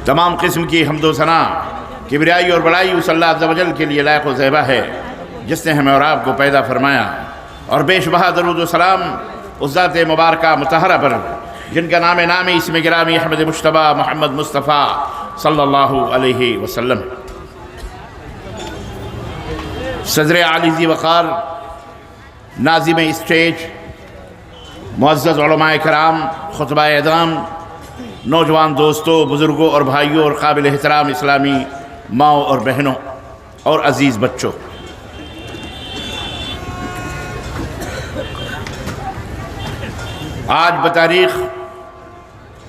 تمام قسم کی حمد و ثنا کبریائی اور بڑائی اس اللہ عز و جل کے لیے لائق و زیبا ہے جس نے ہمیں اور آپ کو پیدا فرمایا، اور بے شبہ درود و سلام اس ذات مبارکہ مطہرہ پر جن کا نام نامی اسم گرامی احمد مجتبیٰ محمد مصطفیٰ صلی اللہ علیہ وسلم۔ صدر عالی ذی وقار، ناظم اسٹیج، معزز علماء کرام، خطبہ اعظام، نوجوان دوستوں، بزرگوں اور بھائیوں اور قابل احترام اسلامی ماؤں اور بہنوں اور عزیز بچوں، آج بتاریخ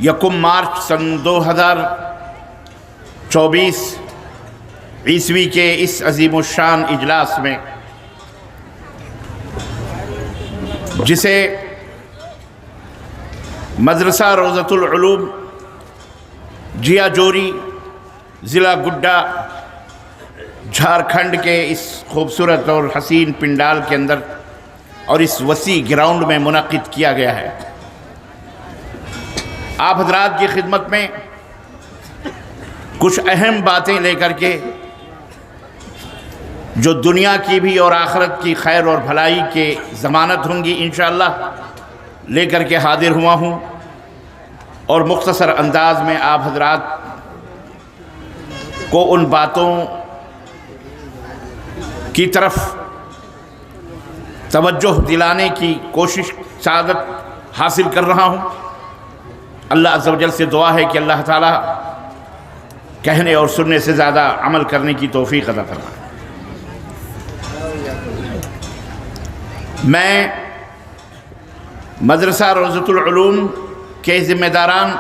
1 مارچ سن 2024 عیسوی کے اس عظیم الشان اجلاس میں، جسے مدرسہ روضۃ العلوم جیا جوری ضلع گڈا جھارکھنڈ کے اس خوبصورت اور حسین پنڈال کے اندر اور اس وسیع گراؤنڈ میں منعقد کیا گیا ہے، آپ حضرات کی خدمت میں کچھ اہم باتیں لے کر کے جو دنیا کی بھی اور آخرت کی خیر اور بھلائی کے ضمانت ہوں گی انشاءاللہ لے کر کے حاضر ہوا ہوں، اور مختصر انداز میں آپ حضرات کو ان باتوں کی طرف توجہ دلانے کی کوشش سعادت حاصل کر رہا ہوں۔ اللہ عز و جل سے دعا ہے کہ اللہ تعالی کہنے اور سننے سے زیادہ عمل کرنے کی توفیق عطا فرمائے۔ میں مدرسہ روضۃ العلوم کے ذمہ داران،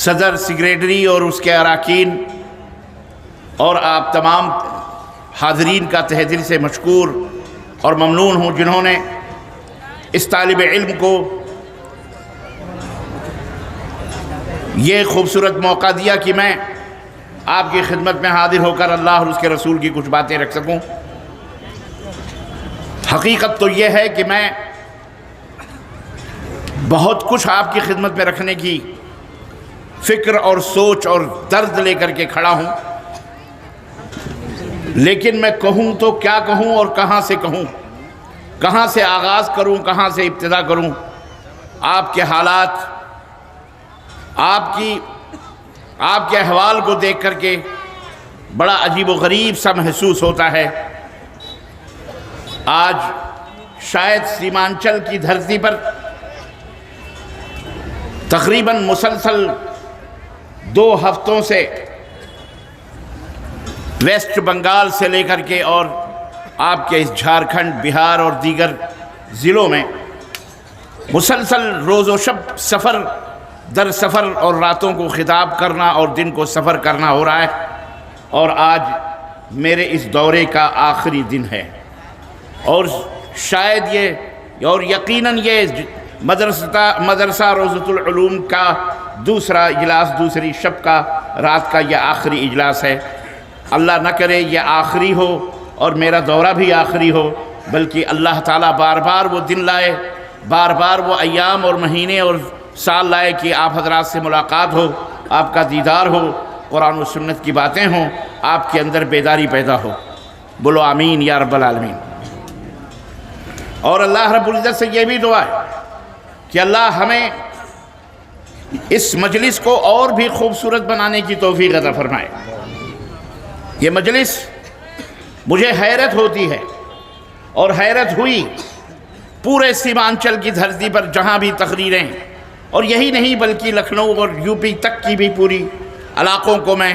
صدر، سیکریٹری اور اس کے اراکین اور آپ تمام حاضرین کا تہہ دل سے مشکور اور ممنون ہوں جنہوں نے اس طالب علم کو یہ خوبصورت موقع دیا کہ میں آپ کی خدمت میں حاضر ہو کر اللہ اور اس کے رسول کی کچھ باتیں رکھ سکوں۔ حقیقت تو یہ ہے کہ میں بہت کچھ آپ کی خدمت میں رکھنے کی فکر اور سوچ اور درد لے کر کے کھڑا ہوں، لیکن میں کہوں تو کیا کہوں اور کہاں سے کہوں، کہاں سے آغاز کروں، کہاں سے ابتدا کروں۔ آپ کے حالات، آپ کے احوال کو دیکھ کر کے بڑا عجیب و غریب سا محسوس ہوتا ہے۔ آج شاید سیمانچل کی دھرتی پر تقریباً مسلسل 2 ہفتوں سے ویسٹ بنگال سے لے کر کے اور آپ کے اس جھارکھنڈ، بہار اور دیگر ضلعوں میں مسلسل روز و شب سفر در سفر اور راتوں کو خطاب کرنا اور دن کو سفر کرنا ہو رہا ہے، اور آج میرے اس دورے کا آخری دن ہے، اور شاید یہ اور یقیناً یہ مدرسہ روضۃ العلوم کا دوسرا اجلاس، دوسری شب کا رات کا یہ آخری اجلاس ہے۔ اللہ نہ کرے یہ آخری ہو اور میرا دورہ بھی آخری ہو، بلکہ اللہ تعالیٰ بار بار وہ دن لائے، بار بار وہ ایام اور مہینے اور سال لائے کہ آپ حضرات سے ملاقات ہو، آپ کا دیدار ہو، قرآن و سنت کی باتیں ہوں، آپ کے اندر بیداری پیدا ہو۔ بولو آمین یا رب العالمین۔ اور اللہ رب العزت سے یہ بھی دعا ہے کہ اللہ ہمیں اس مجلس کو اور بھی خوبصورت بنانے کی توفیق عطا فرمائے۔ یہ مجلس مجھے حیرت ہوتی ہے اور حیرت ہوئی پورے سیمانچل کی دھرتی پر جہاں بھی تقریریں، اور یہی نہیں بلکہ لکھنؤ اور یو پی تک کی بھی پوری علاقوں کو میں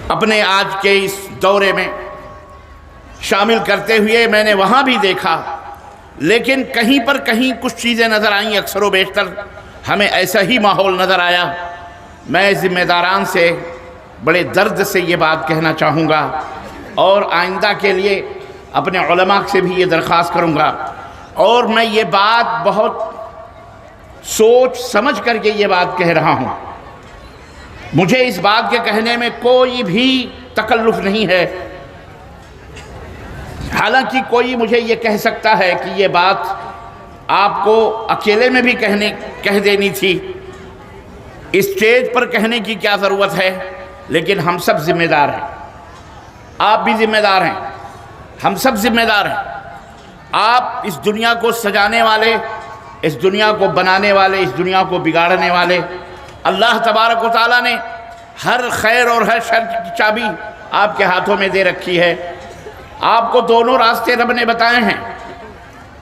اپنے آج کے اس دورے میں شامل کرتے ہوئے میں نے وہاں بھی دیکھا، لیکن کہیں پر کہیں کچھ چیزیں نظر آئیں، اکثر و بیشتر ہمیں ایسا ہی ماحول نظر آیا۔ میں ذمہ داران سے بڑے درد سے یہ بات کہنا چاہوں گا، اور آئندہ کے لیے اپنے علماء سے بھی یہ درخواست کروں گا، اور میں یہ بات بہت سوچ سمجھ کر کے یہ بات کہہ رہا ہوں۔ مجھے اس بات کے کہنے میں کوئی بھی تکلف نہیں ہے، حالانکہ کوئی مجھے یہ کہہ سکتا ہے کہ یہ بات آپ کو اکیلے میں بھی کہہ دینی تھی، اسٹیج پر کہنے کی کیا ضرورت ہے، لیکن ہم سب ذمہ دار ہیں، آپ بھی ذمہ دار ہیں، ہم سب ذمہ دار ہیں۔ آپ اس دنیا کو سجانے والے، اس دنیا کو بنانے والے، اس دنیا کو بگاڑنے والے، اللہ تبارک و تعالیٰ نے ہر خیر اور ہر شر کی چابی آپ کے ہاتھوں میں دے رکھی ہے۔ آپ کو دونوں راستے رب نے بتائے ہیں۔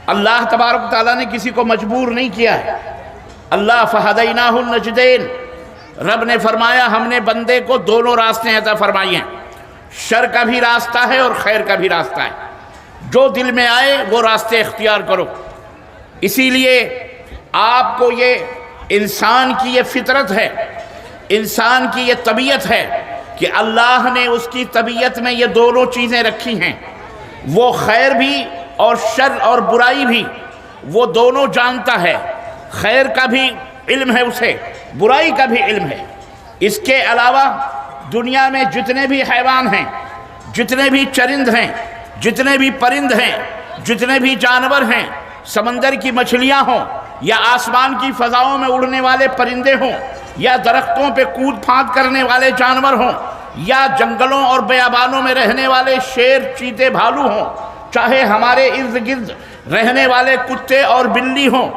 اللہ تبارک و تعالیٰ نے کسی کو مجبور نہیں کیا ہے۔ اللہ فہدیناہ النجدین، رب نے فرمایا ہم نے بندے کو دونوں راستے عطا فرمائی ہیں، شر کا بھی راستہ ہے اور خیر کا بھی راستہ ہے، جو دل میں آئے وہ راستے اختیار کرو۔ اسی لیے آپ کو یہ انسان کی یہ فطرت ہے، انسان کی یہ طبیعت ہے کہ اللہ نے اس کی طبیعت میں یہ دونوں چیزیں رکھی ہیں، وہ خیر بھی اور شر اور برائی بھی وہ دونوں جانتا ہے، خیر کا بھی علم ہے اسے، برائی کا بھی علم ہے۔ اس کے علاوہ دنیا میں جتنے بھی حیوان ہیں، جتنے بھی چرند ہیں، جتنے بھی پرند ہیں، جتنے بھی جانور ہیں، سمندر کی مچھلیاں ہوں یا آسمان کی فضاؤں میں اڑنے والے پرندے ہوں یا درختوں پہ کود پھاند کرنے والے جانور ہوں یا جنگلوں اور بیابانوں میں رہنے والے شیر، چیتے، بھالو ہوں، چاہے ہمارے ارد گرد رہنے والے کتے اور بلی ہوں،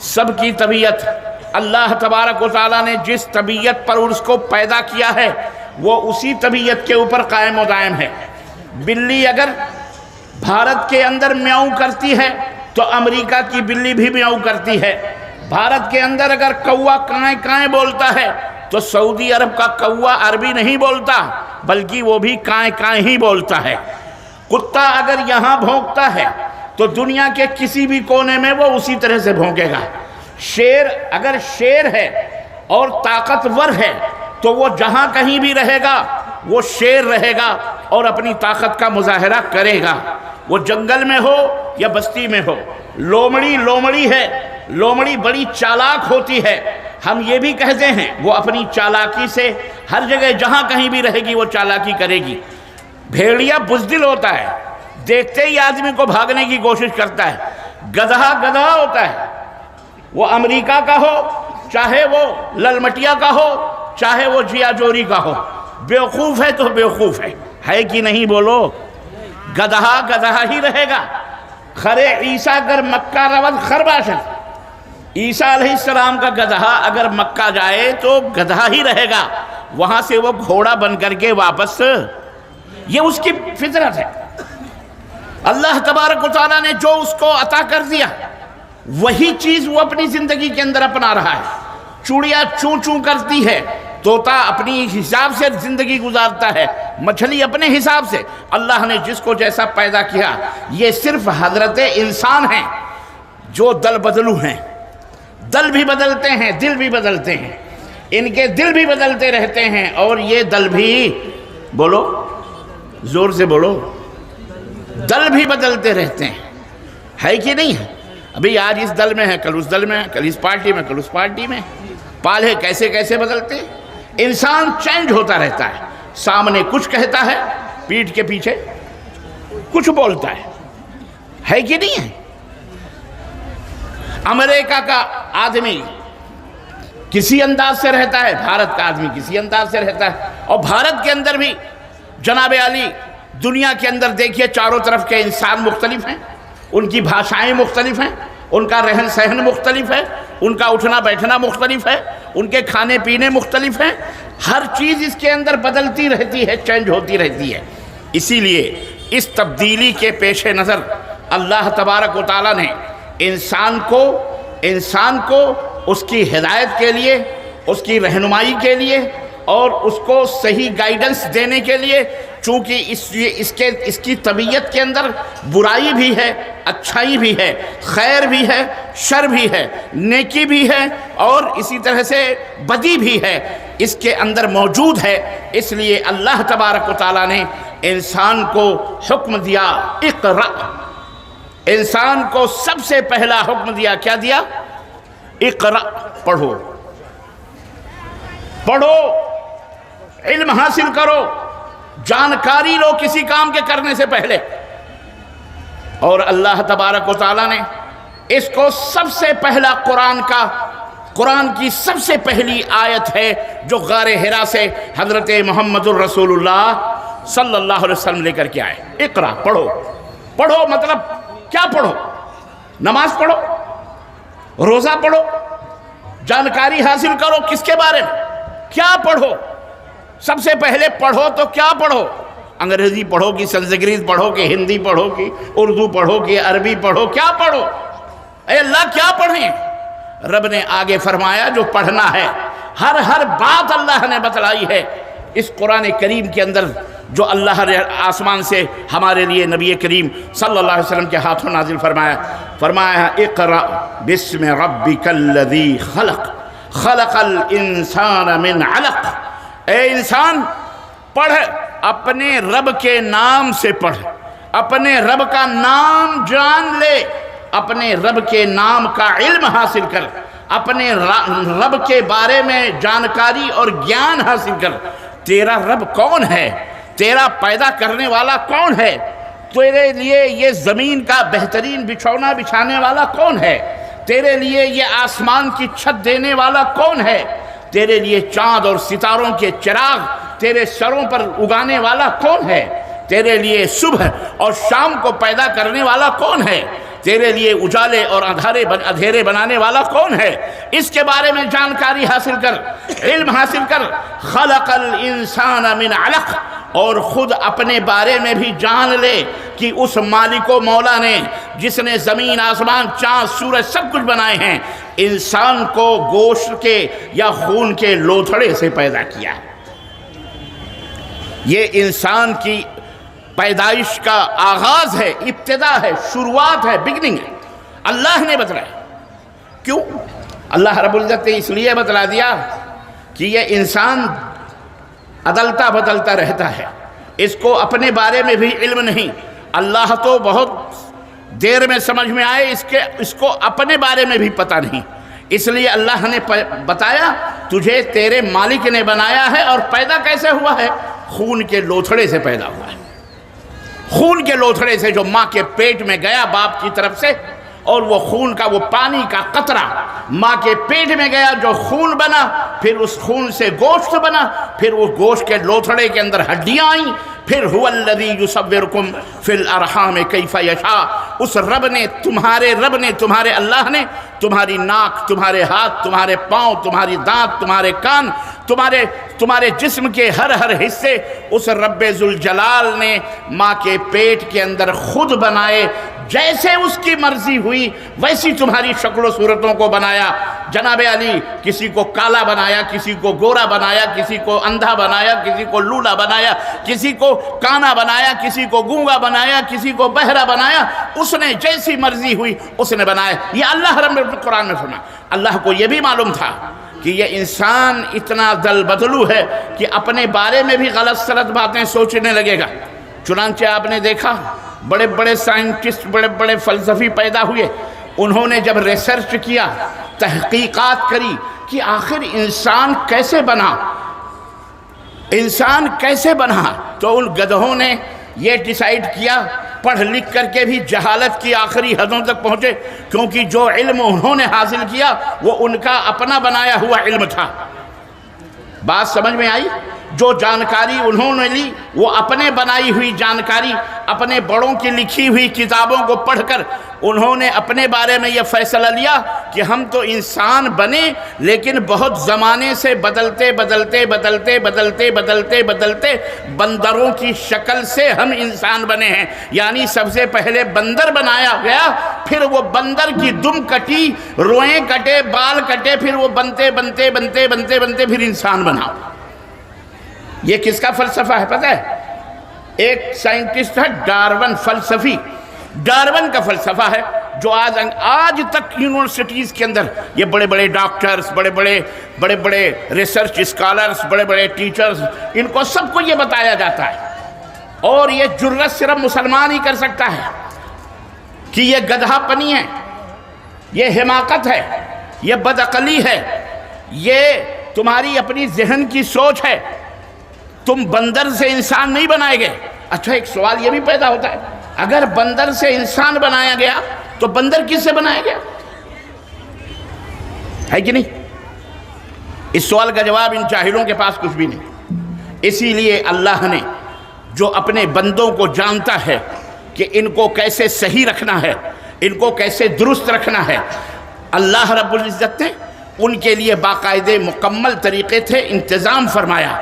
سب کی طبیعت اللہ تبارک و تعالیٰ نے جس طبیعت پر اس کو پیدا کیا ہے وہ اسی طبیعت کے اوپر قائم و دائم ہے۔ بلی اگر بھارت کے اندر میاؤں کرتی ہے تو امریکہ کی بلی بھی میاؤں کرتی ہے۔ بھارت کے اندر اگر کوا کائیں کائیں بولتا ہے تو سعودی عرب کا کوا عربی نہیں بولتا بلکہ وہ بھی کائیں کائیں ہی بولتا ہے۔ کتا اگر یہاں بھونکتا ہے تو دنیا کے کسی بھی کونے میں وہ اسی طرح سے بھونکے گا۔ شیر اگر شیر ہے اور طاقتور ہے تو وہ جہاں کہیں بھی رہے گا وہ شیر رہے گا اور اپنی طاقت کا مظاہرہ کرے گا، وہ جنگل میں ہو یا بستی میں ہو۔ لومڑی ہے، لومڑی بڑی چالاک ہوتی ہے، ہم یہ بھی کہتے ہیں وہ اپنی چالاکی سے ہر جگہ جہاں کہیں بھی رہے گی وہ چالاکی کرے گی۔ بھیڑیا بزدل ہوتا ہے، دیکھتے ہی آدمی کو بھاگنے کی کوشش کرتا ہے۔ گدھا ہوتا ہے، وہ امریکہ کا ہو چاہے وہ للمٹیا کا ہو چاہے وہ جیا جوری کا ہو، بیوقوف ہے تو بیوقوف ہے کہ نہیں بولو؟ گدھا ہی رہے گا۔ خرے عیسیٰ اگر مکہ رود خرباشد، عیسیٰ علیہ السلام کا گدھا اگر مکہ جائے تو گدھا ہی رہے گا، وہاں سے وہ گھوڑا بن کر کے واپس، یہ اس کی فطرت ہے۔ اللہ تبارک و تعالیٰ نے جو اس کو عطا کر دیا وہی چیز وہ اپنی زندگی کے اندر اپنا رہا ہے۔ چوڑیا چوں چوں کرتی ہے، طوطا اپنی حساب سے زندگی گزارتا ہے، مچھلی اپنے حساب سے۔ اللہ نے جس کو جیسا پیدا کیا، یہ صرف حضرت انسان ہیں جو دل بدلو ہیں، دل بھی بدلتے ہیں، دل بھی بدلتے ہیں، ان کے دل بھی بدلتے رہتے ہیں اور یہ دل بھی، بولو زور سے بولو، دل بھی بدلتے رہتے ہیں، ہے کہ نہیں ہے؟ ابھی آج اس دل میں ہے، کل اس دل میں ہے، کل اس پارٹی میں، کل اس پارٹی میں۔ پالے کیسے کیسے بدلتے؟ انسان چینج ہوتا رہتا ہے، سامنے کچھ کہتا ہے، پیٹھ کے پیچھے کچھ بولتا ہے کہ نہیں ہے؟ امریکہ کا آدمی کسی انداز سے رہتا ہے، بھارت کا آدمی کسی انداز سے رہتا ہے، اور بھارت کے اندر بھی جناب علی دنیا کے اندر دیکھیے چاروں طرف کے انسان مختلف ہیں، ان کی بھاشائیں مختلف ہیں، ان کا رہن سہن مختلف ہے، ان کا اٹھنا بیٹھنا مختلف ہے، ان کے کھانے پینے مختلف ہیں، ہر چیز اس کے اندر بدلتی رہتی ہے، چینج ہوتی رہتی ہے۔ اسی لیے اس تبدیلی کے پیش نظر اللہ تبارک و تعالیٰ نے انسان کو اس کی ہدایت کے لیے، اس کی رہنمائی کے لیے اور اس کو صحیح گائیڈنس دینے کے لیے، چونکہ اس کی طبیعت کے اندر برائی بھی ہے، اچھائی بھی ہے، خیر بھی ہے، شر بھی ہے، نیکی بھی ہے اور اسی طرح سے بدی بھی ہے، اس کے اندر موجود ہے۔ اس لیے اللہ تبارک و تعالیٰ نے انسان کو حکم دیا، اقرأ، انسان کو سب سے پہلا حکم دیا، کیا دیا؟ اقرأ، پڑھو، علم حاصل کرو، جانکاری لو کسی کام کے کرنے سے پہلے۔ اور اللہ تبارک و تعالیٰ نے اس کو سب سے پہلا قرآن کا قرآن کی سب سے پہلی آیت ہے جو غار حرا سے حضرت محمد الرسول اللہ صلی اللہ علیہ وسلم لے کر کے آئے. اقرا، پڑھو. پڑھو مطلب کیا پڑھو؟ نماز پڑھو، روزہ پڑھو، جانکاری حاصل کرو. کس کے بارے میں؟ کیا پڑھو؟ سب سے پہلے پڑھو تو کیا پڑھو؟ انگریزی پڑھو کہ سنسکرت پڑھو کہ ہندی پڑھو کہ اردو پڑھو کہ عربی پڑھو؟ کیا پڑھو؟ اے اللہ کیا پڑھیں؟ رب نے آگے فرمایا جو پڑھنا ہے. ہر بات اللہ نے بتلائی ہے اس قرآن کریم کے اندر، جو اللہ نے آسمان سے ہمارے لیے نبی کریم صلی اللہ علیہ وسلم کے ہاتھوں نازل فرمایا اقرأ بسم ربک الذی خلق خلق الانسان من علق. اے انسان پڑھ، اپنے رب کے نام سے پڑھ، اپنے رب کا نام جان لے، اپنے رب کے نام کا علم حاصل کر، اپنے رب کے بارے میں جانکاری اور گیان حاصل کر. تیرا رب کون ہے؟ تیرا پیدا کرنے والا کون ہے؟ تیرے لیے یہ زمین کا بہترین بچھونا بچھانے والا کون ہے؟ تیرے لیے یہ آسمان کی چھت دینے والا کون ہے؟ تیرے لیے چاند اور ستاروں کے چراغ تیرے سروں پر اگانے والا کون ہے؟ تیرے لیے صبح اور شام کو پیدا کرنے والا کون ہے؟ تیرے لیے اجالے اور اندھیرے بنانے والا کون ہے؟ اس کے بارے میں جانکاری حاصل کر، علم حاصل کر. خلق الانسان من علق، اور خود اپنے بارے میں بھی جان لے کہ اس مالک و مولا نے جس نے زمین آسمان چاند سورج سب کچھ بنائے ہیں، انسان کو گوشت کے یا خون کے لوتھڑے سے پیدا کیا. یہ انسان کی پیدائش کا آغاز ہے، ابتدا ہے، شروعات ہے، بگننگ ہے. اللہ نے بتلایا. کیوں؟ اللہ رب العزت نے اس لیے بتلا دیا کہ یہ انسان عدلتا بدلتا رہتا ہے، اس کو اپنے بارے میں بھی علم نہیں. اللہ تو بہت دیر میں سمجھ میں آئے، اس کو اپنے بارے میں بھی پتہ نہیں. اس لیے اللہ نے بتایا تجھے تیرے مالک نے بنایا ہے. اور پیدا کیسے ہوا ہے؟ خون کے لوتھڑے سے پیدا ہوا ہے. خون کے لوتھڑے سے جو ماں کے پیٹ میں گیا باپ کی طرف سے، اور وہ خون کا وہ پانی کا قطرہ ماں کے پیٹ میں گیا، جو خون بنا، پھر اس خون سے گوشت بنا، پھر وہ گوشت کے لوتھڑے کے اندر ہڈیاں آئیں، پھر هو الذی یصورکم فی الارحام کیف یشاء. اس رب نے، تمہارے رب نے، تمہارے اللہ نے تمہاری ناک، تمہارے ہاتھ، تمہارے پاؤں، تمہاری دانت، تمہارے کان، تمہارے جسم کے ہر حصے اس رب ذوالجلال نے ماں کے پیٹ کے اندر خود بنائے. جیسے اس کی مرضی ہوئی ویسی تمہاری شکل و صورتوں کو بنایا. جناب علی کسی کو کالا بنایا، کسی کو گورا بنایا، کسی کو اندھا بنایا، کسی کو لولا بنایا، کسی کو کانا بنایا، کسی کو گونگا بنایا، کسی کو بہرا بنایا. اس نے جیسی مرضی ہوئی اس نے بنایا. یہ اللہ رب نے قرآن میں فرمایا. اللہ کو یہ بھی معلوم تھا کہ یہ انسان اتنا دل بدلو ہے کہ اپنے بارے میں بھی غلط سلط باتیں سوچنے لگے گا. چنانچہ آپ نے دیکھا بڑے بڑے سائنٹسٹ، بڑے بڑے فلسفی پیدا ہوئے. انہوں نے جب ریسرچ کیا، تحقیقات کری کہ آخر انسان کیسے بنا، انسان کیسے بنا، تو ان گدھوں نے یہ ڈیسائیڈ کیا، پڑھ لکھ کر کے بھی جہالت کی آخری حدوں تک پہنچے، کیونکہ جو علم انہوں نے حاصل کیا وہ ان کا اپنا بنایا ہوا علم تھا. بات سمجھ میں آئی؟ جو جانکاری انہوں نے لی وہ اپنے بنائی ہوئی جانکاری، اپنے بڑوں کی لکھی ہوئی کتابوں کو پڑھ کر انہوں نے اپنے بارے میں یہ فیصلہ لیا کہ ہم تو انسان بنے، لیکن بہت زمانے سے بدلتے بدلتے بدلتے بدلتے بدلتے بدلتے بندروں کی شکل سے ہم انسان بنے ہیں. یعنی سب سے پہلے بندر بنایا گیا، پھر وہ بندر کی دم کٹی، روئیں کٹے، بال کٹے، پھر وہ بنتے بنتے بنتے بنتے بنتے پھر انسان بنا. یہ کس کا فلسفہ ہے پتہ ہے؟ ایک سائنٹسٹ ہے ڈارون، فلسفی ڈارون کا فلسفہ ہے، جو آج تک یونیورسٹیز کے اندر یہ بڑے بڑے ڈاکٹرز، بڑے بڑے ریسرچ اسکالرز، بڑے بڑے ٹیچرز، ان کو سب کو یہ بتایا جاتا ہے. اور یہ جرت صرف مسلمان ہی کر سکتا ہے کہ یہ گدھا پنی ہے، یہ حماقت ہے، یہ بدعقلی ہے، یہ تمہاری اپنی ذہن کی سوچ ہے، تم بندر سے انسان نہیں بنائے گئے. اچھا ایک سوال یہ بھی پیدا ہوتا ہے، اگر بندر سے انسان بنایا گیا تو بندر کس سے بنایا گیا ہے کہ نہیں؟ اس سوال کا جواب ان جاہلوں کے پاس کچھ بھی نہیں۔ اسی لیے اللہ نے جو اپنے بندوں کو جانتا ہے کہ ان کو کیسے صحیح رکھنا ہے، ان کو کیسے درست رکھنا ہے، اللہ رب العزت نے ان کے لیے باقاعدے مکمل طریقے تھے انتظام فرمایا۔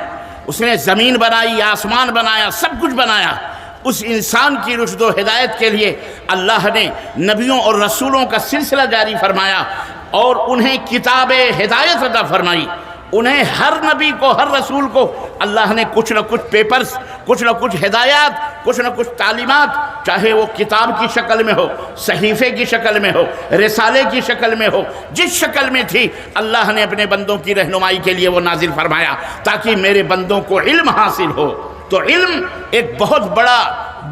اس نے زمین بنائی، آسمان بنایا، سب کچھ بنایا۔ اس انسان کی رشد و ہدایت کے لیے اللہ نے نبیوں اور رسولوں کا سلسلہ جاری فرمایا اور انہیں کتاب ہدایت عطا فرمائی۔ انہیں ہر نبی کو، ہر رسول کو اللہ نے کچھ نہ کچھ پیپرز، کچھ نہ کچھ ہدایات، کچھ نہ کچھ تعلیمات، چاہے وہ کتاب کی شکل میں ہو، صحیفے کی شکل میں ہو، رسالے کی شکل میں ہو، جس شکل میں تھی اللہ نے اپنے بندوں کی رہنمائی کے لیے وہ نازل فرمایا تاکہ میرے بندوں کو علم حاصل ہو۔ تو علم ایک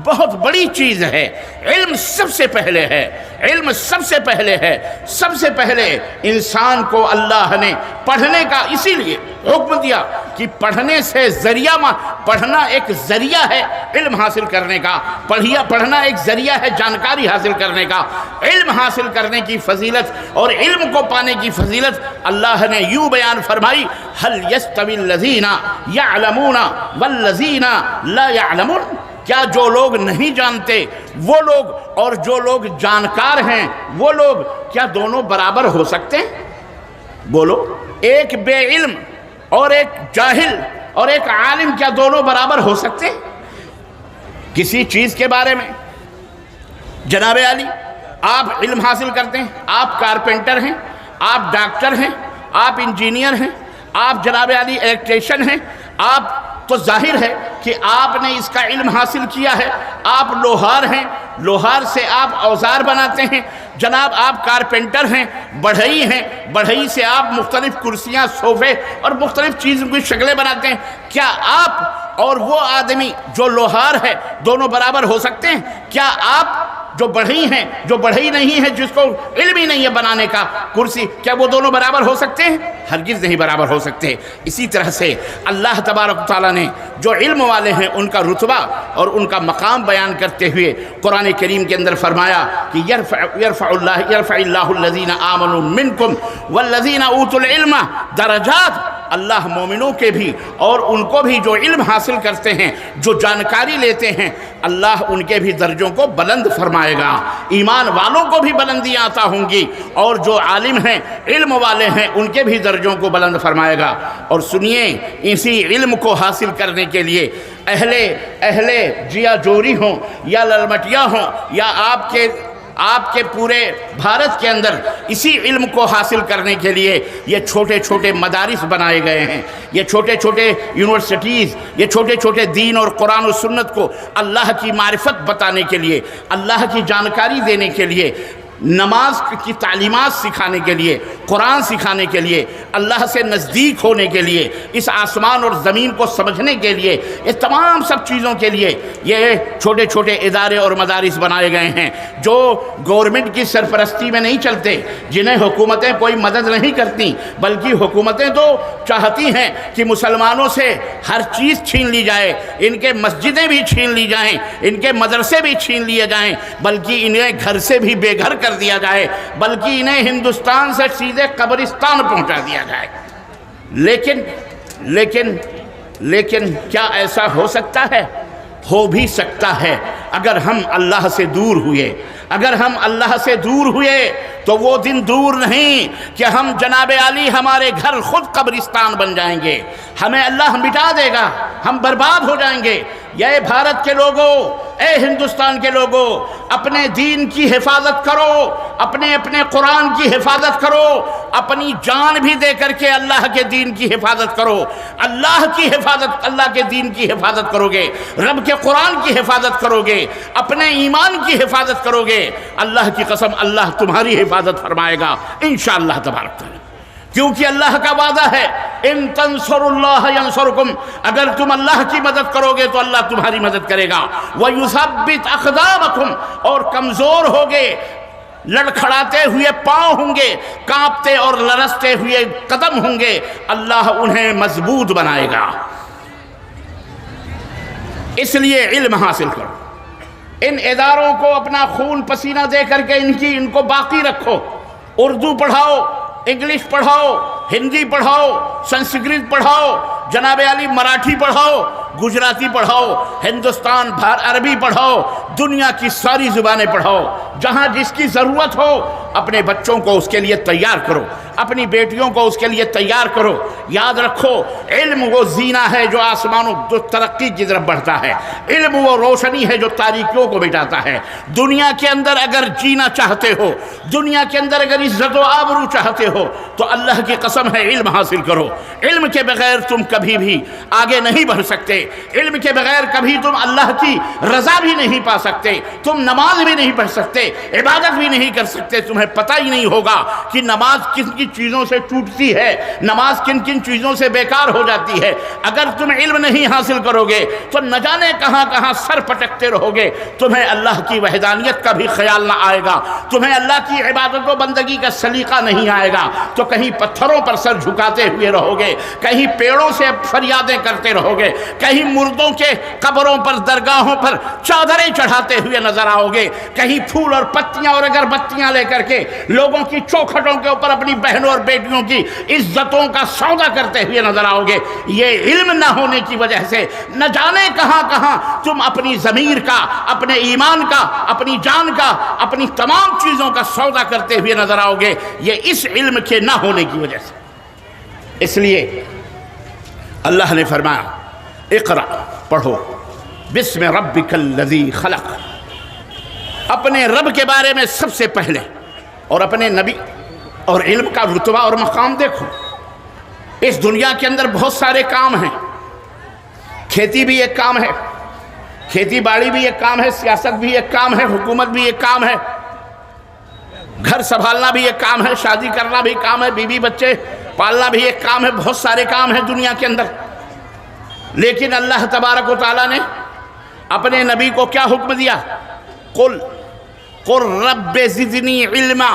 بہت بڑی چیز ہے۔ علم سب سے پہلے ہے، علم سب سے پہلے ہے۔ سب سے پہلے انسان کو اللہ نے پڑھنے کا اسی لیے حکم دیا کہ پڑھنے سے پڑھنا ایک ذریعہ ہے علم حاصل کرنے کا، پڑھنا ایک ذریعہ ہے جانکاری حاصل کرنے کا۔ علم حاصل کرنے کی فضیلت اور علم کو پانے کی فضیلت اللہ نے یوں بیان فرمائی، هل يستوي الذين يعلمون والذين لا يعلمون، کیا جو لوگ نہیں جانتے وہ لوگ اور جو لوگ جانکار ہیں وہ لوگ کیا دونوں برابر ہو سکتے ہیں؟ بولو، ایک بے علم اور ایک جاہل اور ایک عالم کیا دونوں برابر ہو سکتے ہیں؟ کسی چیز کے بارے میں جناب علی آپ علم حاصل کرتے ہیں، آپ کارپینٹر ہیں، آپ ڈاکٹر ہیں، آپ انجینئر ہیں، آپ جناب علی الیکٹریشین ہیں، آپ تو ظاہر ہے کہ آپ نے اس کا علم حاصل کیا ہے۔ آپ لوہار ہیں، لوہار سے آپ اوزار بناتے ہیں۔ جناب آپ کارپینٹر ہیں، بڑھئی ہیں، بڑھئی سے آپ مختلف کرسیاں، صوفے اور مختلف چیزوں کی شکلیں بناتے ہیں۔ کیا آپ اور وہ آدمی جو لوہار ہے دونوں برابر ہو سکتے ہیں؟ کیا آپ جو بڑھئی ہیں، جو بڑھئی نہیں ہے، جس کو علم ہی نہیں ہے بنانے کا کرسی، کیا وہ دونوں برابر ہو سکتے ہیں؟ ہرگز نہیں برابر ہو سکتے۔ اسی طرح سے اللہ تبارک و تعالیٰ نے جو علم والے ہیں ان کا رتبہ اور ان کا مقام بیان کرتے ہوئے قرآن کریم کے اندر فرمایا کہ یرفع اللہ الذین آمنوا منکم والذین اوتوا العلم درجات، اللہ مومنوں کے بھی اور ان کو بھی جو علم حاصل کرتے ہیں، جو جانکاری لیتے ہیں، اللہ ان کے بھی درجوں کو بلند فرمائے گا۔ ایمان والوں کو بھی بلندیاں عطا ہوں گی اور جو عالم ہیں، علم والے ہیں، ان کے بھی درجوں کو بلند فرمائے گا۔ اور سنیے، اسی علم کو حاصل کرنے کے لیے اہل جیا جوری ہوں یا للمٹیا ہوں یا آپ کے پورے بھارت کے اندر اسی علم کو حاصل کرنے کے لیے یہ چھوٹے چھوٹے مدارس بنائے گئے ہیں، یہ چھوٹے چھوٹے یونیورسٹیز، یہ چھوٹے چھوٹے دین اور قرآن و سنت کو اللہ کی معرفت بتانے کے لیے، اللہ کی جانکاری دینے کے لیے، نماز کی تعلیمات سکھانے کے لیے، قرآن سکھانے کے لیے، اللہ سے نزدیک ہونے کے لیے، اس آسمان اور زمین کو سمجھنے کے لیے، یہ تمام سب چیزوں کے لیے یہ چھوٹے چھوٹے ادارے اور مدارس بنائے گئے ہیں جو گورنمنٹ کی سرپرستی میں نہیں چلتے، جنہیں حکومتیں کوئی مدد نہیں کرتی، بلکہ حکومتیں تو چاہتی ہیں کہ مسلمانوں سے ہر چیز چھین لی جائے، ان کے مسجدیں بھی چھین لی جائیں، ان کے مدرسے بھی چھین لیے جائیں، بلکہ انہیں گھر سے بھی بے گھر کر دیا جائے، بلکہ انہیں ہندوستان سے سیدھے قبرستان پہنچا دیا جائے۔ لیکن کیا ایسا ہو سکتا ہے؟ ہو بھی سکتا ہے اگر ہم اللہ سے دور ہوئے۔ اگر ہم اللہ سے دور ہوئے تو وہ دن دور نہیں کہ ہم جناب علی ہمارے گھر خود قبرستان بن جائیں گے، ہمیں اللہ مٹا دے گا، ہم برباد ہو جائیں گے۔ اے بھارت کے لوگوں، اے ہندوستان کے لوگوں، اپنے دین کی حفاظت کرو، اپنے قرآن کی حفاظت کرو، اپنی جان بھی دے کر کے اللہ کے دین کی حفاظت کرو۔ اللہ کے دین کی حفاظت کرو گے، رب کے قرآن کی حفاظت کرو گے، اپنے ایمان کی حفاظت کرو گے، اللہ کی قسم اللہ تمہاری حفاظت فرمائے گا انشاءاللہ تبارک تعالیٰ۔ کیونکہ اللہ کا وعدہ ہے ان تنصروا اللہ ینصرکم، اگر تم اللہ کی مدد کرو گے تو اللہ تمہاری مدد کرے گا۔ وَيُثَبِّتْ أَقْدَامَكُمْ، اور کمزور ہوگے، لڑکھڑاتے ہوئے پاؤں ہوں گے، کانپتے اور لرزتے ہوئے قدم ہوں گے، اللہ انہیں مضبوط بنائے گا۔ اس لیے علم حاصل کرو، ان اداروں کو اپنا خون پسینہ دے کر کے ان کو باقی رکھو، اردو پڑھاؤ، انگلش پڑھاؤ، ہندی پڑھاؤ، سنسکرت پڑھاؤ، جناب علی مراٹھی پڑھاؤ، گجراتی پڑھاؤ، ہندوستان بھر عربی پڑھاؤ، دنیا کی ساری زبانیں پڑھاؤ، جہاں جس کی ضرورت ہو اپنے بچوں کو اس کے لیے تیار کرو، اپنی بیٹیوں کو اس کے لیے تیار کرو۔ یاد رکھو، علم وہ زینہ ہے جو آسمانوں جو ترقی کی طرف بڑھتا ہے، علم وہ روشنی ہے جو تاریکیوں کو مٹاتا ہے۔ دنیا کے اندر اگر جینا چاہتے ہو، دنیا کے اندر اگر عزت و آبرو چاہتے ہو تو اللہ کی قسم ہے علم حاصل کرو۔ علم کے بغیر تم کبھی بھی آگے نہیں بڑھ سکتے، علم کے بغیر کبھی تم اللہ کی رضا بھی نہیں پا سکتے، تم نماز بھی نہیں پڑھ سکتے، عبادت بھی نہیں کر سکتے۔ تمہیں پتہ ہی نہیں ہوگا کہ نماز کن کن چیزوں سے ٹوٹتی ہے، نماز کن کن چیزوں سے بیکار ہو جاتی ہے۔ اگر تم علم نہیں حاصل کرو گے تو نہ جانے کہاں کہاں سر پٹکتے رہو گے، تمہیں اللہ کی وحدانیت کا بھی خیال نہ آئے گا، تمہیں اللہ کی عبادت و بندگی کا سلیقہ نہیں آئے گا، تو کہیں پتھروں پر سر جھکاتے ہوئے رہو گے، کہیں پیڑوں سے فریادیں کرتے رہو گے، کہیں مردوں کے قبروں پر درگاہوں پر چادریں چڑھاتے ہوئے نظر آؤ گے، کہیں پھول اور پتیاں اور اگربتیاں لے کر کے لوگوں کی چوکھٹوں کے اوپر اپنی بہنوں اور بیٹیوں کی عزتوں کا سودا کرتے ہوئے نظر آؤ گے۔ یہ علم نہ ہونے کی وجہ سے نہ جانے کہاں کہاں تم اپنی ضمیر کا، اپنے ایمان کا، اپنی جان کا، اپنی تمام چیزوں کا سودا کرتے ہوئے نظر آؤ گے، یہ اس علم کے نہ ہونے کی وجہ سے۔ اس لیے اللہ نے فرمایا اقرأ، پڑھو، بسم ربک الذی خلق، اپنے رب کے بارے میں سب سے پہلے، اور اپنے نبی اور علم کا رتبہ اور مقام دیکھو۔ اس دنیا کے اندر بہت سارے کام ہیں، کھیتی بھی ایک کام ہے، کھیتی باڑی بھی ایک کام ہے، سیاست بھی ایک کام ہے، حکومت بھی ایک کام ہے، گھر سنبھالنا بھی ایک کام ہے، شادی کرنا بھی کام ہے، بیوی بچے پالنا بھی ایک کام ہے، بہت سارے کام ہیں دنیا کے اندر۔ لیکن اللہ تبارک و تعالیٰ نے اپنے نبی کو کیا حکم دیا؟ قل رب زدنی علما،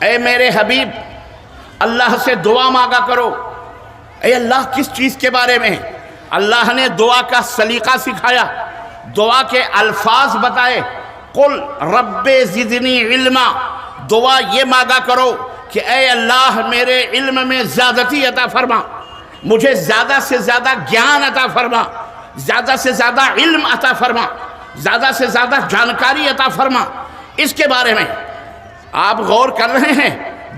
اے میرے حبیب اللہ سے دعا مانگا کرو۔ اے اللہ کس چیز کے بارے میں؟ اللہ نے دعا کا سلیقہ سکھایا، دعا کے الفاظ بتائے۔ قل رب زدنی علما، دعا یہ مانگا کرو کہ اے اللہ میرے علم میں زیادتی عطا فرما، مجھے زیادہ سے زیادہ گیان عطا فرما، زیادہ سے زیادہ علم عطا فرما، زیادہ سے زیادہ جانکاری عطا فرما۔ اس کے بارے میں آپ غور کر رہے ہیں،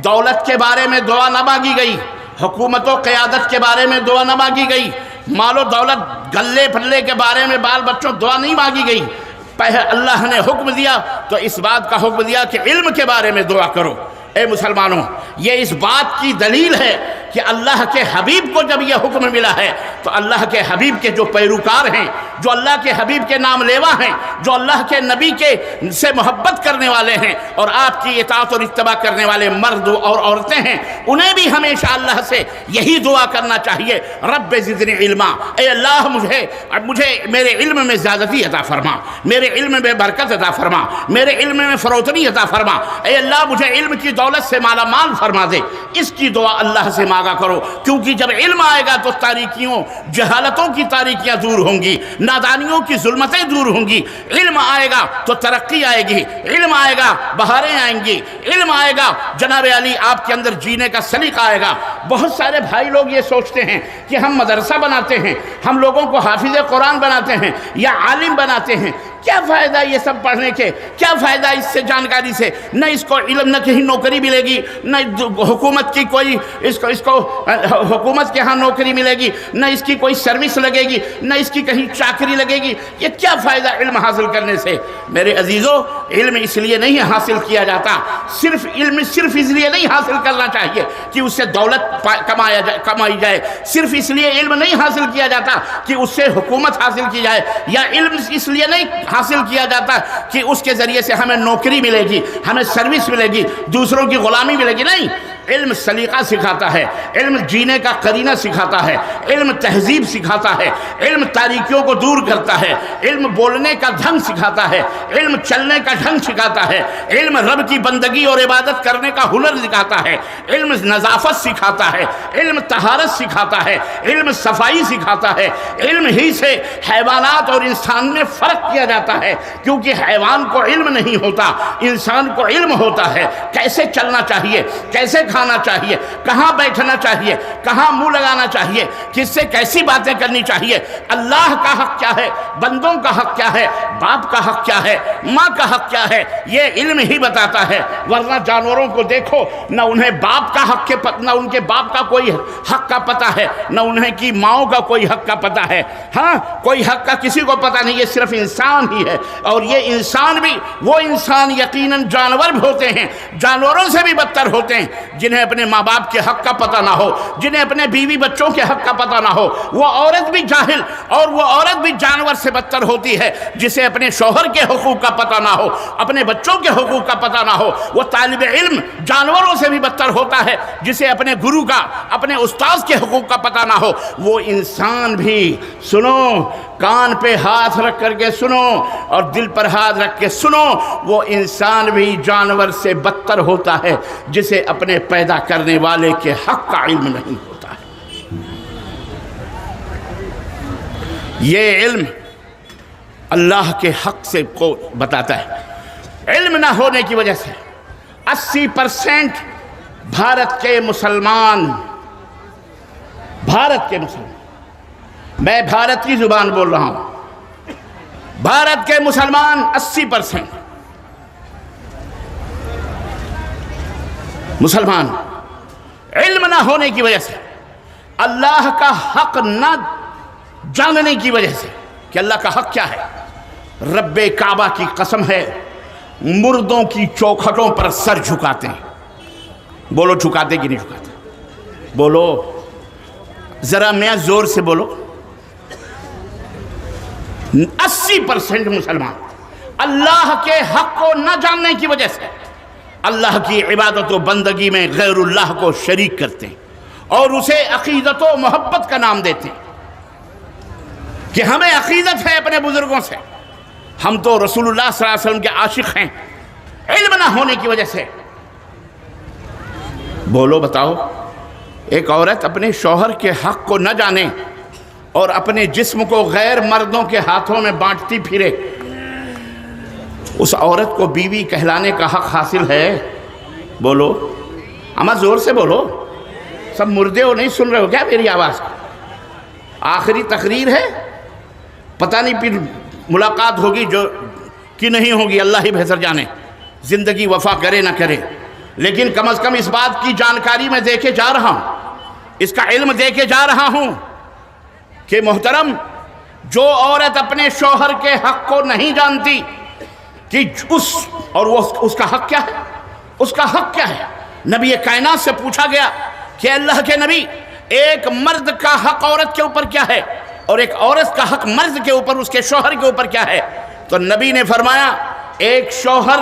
دولت کے بارے میں دعا نہ مانگی گئی، حکومت و قیادت کے بارے میں دعا نہ مانگی گئی، مال و دولت گلے پھلے کے بارے میں بال بچوں دعا نہیں مانگی گئی۔ پہلے اللہ نے حکم دیا تو اس بات کا حکم دیا کہ علم کے بارے میں دعا کرو۔ اے مسلمانوں، یہ اس بات کی دلیل ہے کہ اللہ کے حبیب کو جب یہ حکم ملا ہے تو اللہ کے حبیب کے جو پیروکار ہیں، جو اللہ کے حبیب کے نام لیوا ہیں، جو اللہ کے نبی کے سے محبت کرنے والے ہیں اور آپ کی اطاعت اور اتباع کرنے والے مرد اور عورتیں ہیں، انہیں بھی ہمیشہ اللہ سے یہی دعا کرنا چاہیے، رب زدنی علما، اے اللہ مجھے میرے علم میں زیادتی عطا فرما، میرے علم میں برکت عطا فرما، میرے علم میں فروتنی عطا فرما، اے اللہ مجھے علم کی دولت سے مالا مال فرما دے۔ اس کی دعا اللہ سے مانگا کرو، کیونکہ جب علم آئے گا تو تاریکیوں، جہالتوں کی تاریکیاں دور ہوں گی، نادانیوں کی ظلمتیں دور ہوں گی۔ علم آئے گا تو ترقی آئے گی، علم آئے گا بہاریں آئیں گی، علم آئے گا جناب علی آپ کے اندر جینے کا سلیقہ آئے گا۔ بہت سارے بھائی لوگ یہ سوچتے ہیں کہ ہم مدرسہ بناتے ہیں، ہم لوگوں کو حافظ قرآن بناتے ہیں یا عالم بناتے ہیں، کیا فائدہ یہ سب پڑھنے کے، کیا فائدہ اس سے جانکاری سے؟ نہ اس کو علم، نہ کہیں نوکری ملے گی، نہ حکومت کی کوئی اس کو حکومت کے ہاں نوکری ملے گی، نہ اس کی کوئی سروس لگے گی، نہ اس کی کہیں چاکری لگے گی۔ یہ کیا فائدہ علم حاصل کرنے سے؟ میرے عزیزو، علم اس لیے نہیں حاصل کیا جاتا، علم صرف اس لیے نہیں حاصل کرنا چاہیے کہ اس سے دولت کمائی جائے، صرف اس لیے علم نہیں حاصل کیا جاتا کہ اس سے حکومت حاصل کی جائے، یا علم اس لیے نہیں حاصل کیا جاتا کہ اس کے ذریعے سے ہمیں نوکری ملے گی، ہمیں سروس ملے گی، دوسروں کی غلامی ملے گی۔ نہیں، علم سلیقہ سکھاتا ہے، علم جینے کا قرینہ سکھاتا ہے، علم تہذیب سکھاتا ہے، علم تاریکیوں کو دور کرتا ہے، علم بولنے کا ڈھنگ سکھاتا ہے، علم چلنے کا ڈھنگ سکھاتا ہے، علم رب کی بندگی اور عبادت کرنے کا ہنر سکھاتا ہے، علم نظافت سکھاتا ہے، علم طہارت سکھاتا ہے، علم صفائی سکھاتا ہے۔ علم ہی سے حیوانات اور انسان میں فرق کیا جاتا ہے، کیونکہ حیوان کو علم نہیں ہوتا، انسان کو علم ہوتا ہے، کیسے چلنا چاہیے، کیسے کھانا چاہیے، کہاں بیٹھنا چاہیے، کہاں منہ لگانا چاہیے، کس سے کیسی باتیں کرنی چاہیے، اللہ کا حق کیا ہے، بندوں کا حق کیا ہے، باپ کا حق کیا ہے، ماں کا حق کیا ہے، یہ علم ہی بتاتا ہے۔ ورنہ جانوروں کو دیکھو، نہ انہیں باپ کا حق نہ ان کے باپ کا کوئی حق کا پتہ ہے، نہ انہیں کی ماؤں کا کوئی حق کا پتہ ہے، ہاں کوئی حق کا کسی کو پتہ نہیں، یہ صرف انسان ہی ہے۔ اور یہ انسان بھی وہ انسان یقیناً جانور بھی ہوتے ہیں، جانوروں سے بھی بدتر ہوتے ہیں، جنہیں اپنے ماں باپ کے حق کا پتہ نہ ہو، جنہیں اپنے بیوی بچوں کے حق کا پتہ نہ ہو۔ وہ عورت بھی جاہل اور وہ عورت بھی جانور سے بدتر ہوتی ہے جسے اپنے شوہر کے حقوق کا پتہ نہ ہو، اپنے بچوں کے حقوق کا پتہ نہ ہو۔ وہ طالب علم جانوروں سے بھی بدتر ہوتا ہے جسے اپنے گرو کا، اپنے استاذ کے حقوق کا پتہ نہ ہو۔ وہ انسان بھی، سنو، کان پہ ہاتھ رکھ کر کے سنو اور دل پر ہاتھ رکھ کے سنو، وہ انسان بھی جانور سے بدتر ہوتا ہے جسے اپنے پیدا کرنے والے کے حق کا علم نہیں ہوتا ہے۔ یہ علم اللہ کے حق سے کو بتاتا ہے۔ علم نہ ہونے کی وجہ سے 80% بھارت کے مسلمان، میں بھارت کی زبان بول رہا ہوں، بھارت کے مسلمان 80% مسلمان علم نہ ہونے کی وجہ سے، اللہ کا حق نہ جاننے کی وجہ سے کہ اللہ کا حق کیا ہے، رب کعبہ کی قسم ہے، مردوں کی چوکھٹوں پر سر جھکاتے ہیں۔ بولو جھکاتے کہ نہیں جھکاتے؟ بولو ذرا میاں زور سے بولو۔ 80% مسلمان اللہ کے حق کو نہ جاننے کی وجہ سے اللہ کی عبادت و بندگی میں غیر اللہ کو شریک کرتے ہیں اور اسے عقیدت و محبت کا نام دیتے ہیں کہ ہمیں عقیدت ہے اپنے بزرگوں سے، ہم تو رسول اللہ صلی اللہ علیہ وسلم کے عاشق ہیں۔ علم نہ ہونے کی وجہ سے، بولو بتاؤ، ایک عورت اپنے شوہر کے حق کو نہ جانے اور اپنے جسم کو غیر مردوں کے ہاتھوں میں بانٹتی پھرے، اس عورت کو بیوی کہلانے کا حق حاصل ہے؟ بولو اما زور سے بولو، سب مردے ہو، نہیں سن رہے ہو کیا میری آواز؟ آخری تقریر ہے، پتہ نہیں پھر ملاقات ہوگی جو کہ نہیں ہوگی، اللہ ہی بہتر جانے، زندگی وفا کرے نہ کرے، لیکن کم از کم اس بات کی جانکاری میں دے کے جا رہا ہوں، اس کا علم دے کے جا رہا ہوں کہ محترم، جو عورت اپنے شوہر کے حق کو نہیں جانتی کہ اس کا حق کیا ہے، اس کا حق کیا ہے، نبی کائنات سے پوچھا گیا کہ اللہ کے نبی، ایک مرد کا حق عورت کے اوپر کیا ہے اور ایک عورت کا حق مرد کے اوپر، اس کے شوہر کے اوپر کیا ہے؟ تو نبی نے فرمایا، ایک شوہر،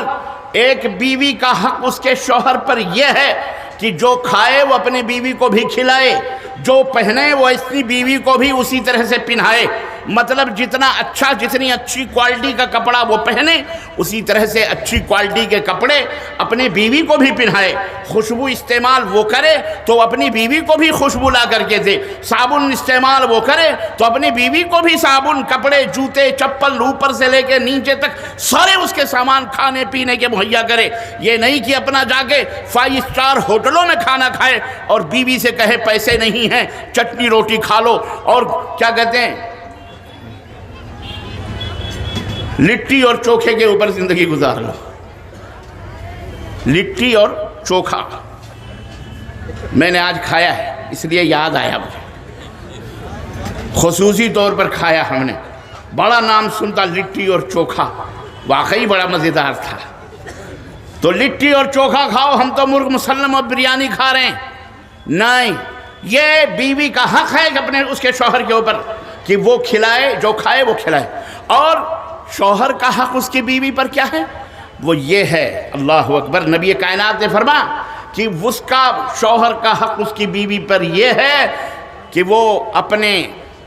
ایک بیوی کا حق اس کے شوہر پر یہ ہے کہ جو کھائے وہ اپنی بیوی کو بھی کھلائے، جو پہنے وہ اپنی بیوی کو بھی اسی طرح سے پہنائے۔ مطلب جتنی اچھی کوالٹی کا کپڑا وہ پہنے، اسی طرح سے اچھی کوالٹی کے کپڑے اپنے بیوی کو بھی پہنائے۔ خوشبو استعمال وہ کرے تو اپنی بیوی کو بھی خوشبو لا کر کے دے، صابن استعمال وہ کرے تو اپنی بیوی کو بھی صابن، کپڑے، جوتے، چپل، اوپر سے لے کے نیچے تک سارے اس کے سامان کھانے پینے کے مہیا کرے۔ یہ نہیں کہ اپنا جا کے 5 اسٹار ہوٹلوں میں کھانا کھائے اور بیوی سے کہے پیسے نہیں ہیں، چٹنی روٹی کھا لو، اور کیا کہتے ہیں، لٹی اور چوکھے کے اوپر زندگی گزار لو۔ لٹی اور چوکھا میں نے آج کھایا ہے، اس لیے یاد آیا مجھے، خصوصی طور پر کھایا ہم نے، بڑا نام سنتا لٹی اور چوکھا، واقعی بڑا مزیدار تھا۔ تو لٹی اور چوکھا کھاؤ، ہم تو مرغ مسلم اور بریانی کھا رہے ہیں؟ نہیں، یہ بیوی کا حق ہے کہ اپنے اس کے شوہر کے اوپر کہ وہ کھلائے، جو کھائے وہ کھلائے۔ اور شوہر کا حق اس کی بیوی پر کیا ہے؟ وہ یہ ہے، اللہ اکبر، نبی کائنات نے فرمایا کہ اس کا شوہر کا حق اس کی بیوی پر یہ ہے کہ وہ اپنے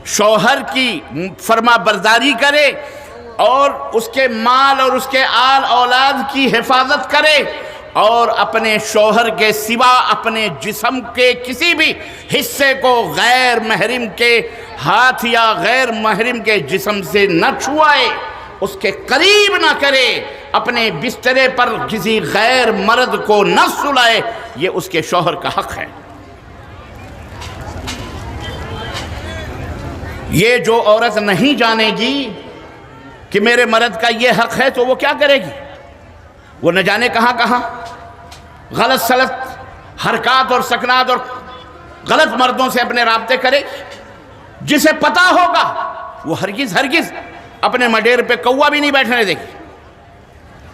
شوہر کی فرما برداری کرے اور اس کے مال اور اس کے آل اولاد کی حفاظت کرے، اور اپنے شوہر کے سوا اپنے جسم کے کسی بھی حصے کو غیر محرم کے ہاتھ یا غیر محرم کے جسم سے نہ چھوائے، اس کے قریب نہ کرے، اپنے بسترے پر کسی غیر مرد کو نہ سلائے، یہ اس کے شوہر کا حق ہے۔ یہ جو عورت نہیں جانے گی کہ میرے مرد کا یہ حق ہے تو وہ کیا کرے گی؟ وہ نہ جانے کہاں کہاں غلط سلط حرکات اور سکنات اور غلط مردوں سے اپنے رابطے کرے۔ جسے پتا ہوگا وہ ہرگز اپنے مڈیر پہ کوا بھی نہیں بیٹھنے دے گی۔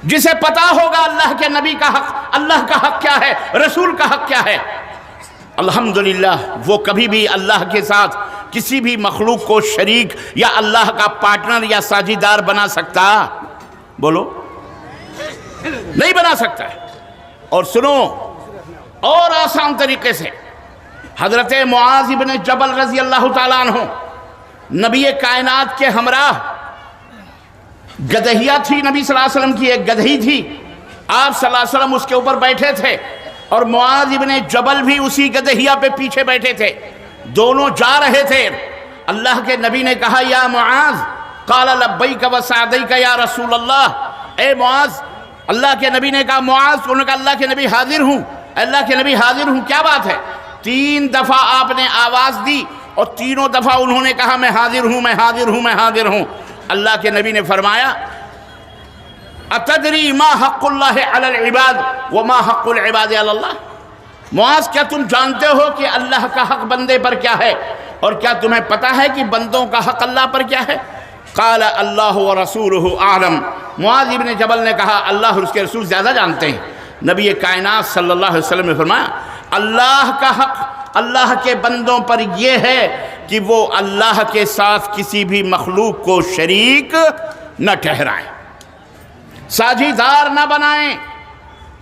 جسے پتا ہوگا اللہ کے نبی کا حق، اللہ کا حق کیا ہے، رسول کا حق کیا ہے، الحمدللہ وہ کبھی بھی اللہ کے ساتھ کسی بھی مخلوق کو شریک یا اللہ کا پارٹنر یا ساجھیدار بنا سکتا؟ بولو، نہیں بنا سکتا ہے۔ اور سنو اور آسان طریقے سے، حضرت معاذ بن جبل رضی اللہ تعالیٰ عنہ نبی کائنات کے ہمراہ، گدھیہ تھی نبی صلی اللہ علیہ وسلم کی، ایک گدھی تھی، آپ صلی اللہ علیہ وسلم اس کے اوپر بیٹھے تھے اور معاذ بن جبل بھی اسی گدھیہ پہ پیچھے بیٹھے تھے، دونوں جا رہے تھے۔ اللہ کے نبی نے کہا یا معاذ، قال لبیک و سعدیک یا رسول اللہ، اے معاذ، اللہ کے نبی نے کہا معاذ، انہوں نے کہا اللہ کے نبی حاضر ہوں، اللہ کے نبی حاضر ہوں، کیا بات ہے؟ 3 دفعہ آپ نے آواز دی اور تینوں دفعہ انہوں نے کہا میں حاضر ہوں، میں حاضر ہوں، میں حاضر ہوں۔ اللہ کے نبی نے فرمایا اتدری ما حق اللہ علی العباد وما حق العباد علی اللہ، معاذ کیا تم جانتے ہو کہ اللہ کا حق بندے پر کیا ہے اور کیا تمہیں پتہ ہے کہ بندوں کا حق اللہ پر کیا ہے؟ قال اللہ ورسولہ اعلم، معاذ بن جبل نے کہا اللہ اور اس کے رسول زیادہ جانتے ہیں۔ نبی کائنات صلی اللہ علیہ وسلم نے فرمایا اللہ کا حق اللہ کے بندوں پر یہ ہے کہ وہ اللہ کے ساتھ کسی بھی مخلوق کو شریک نہ ٹھہرائیں، ساجھیدار نہ بنائیں۔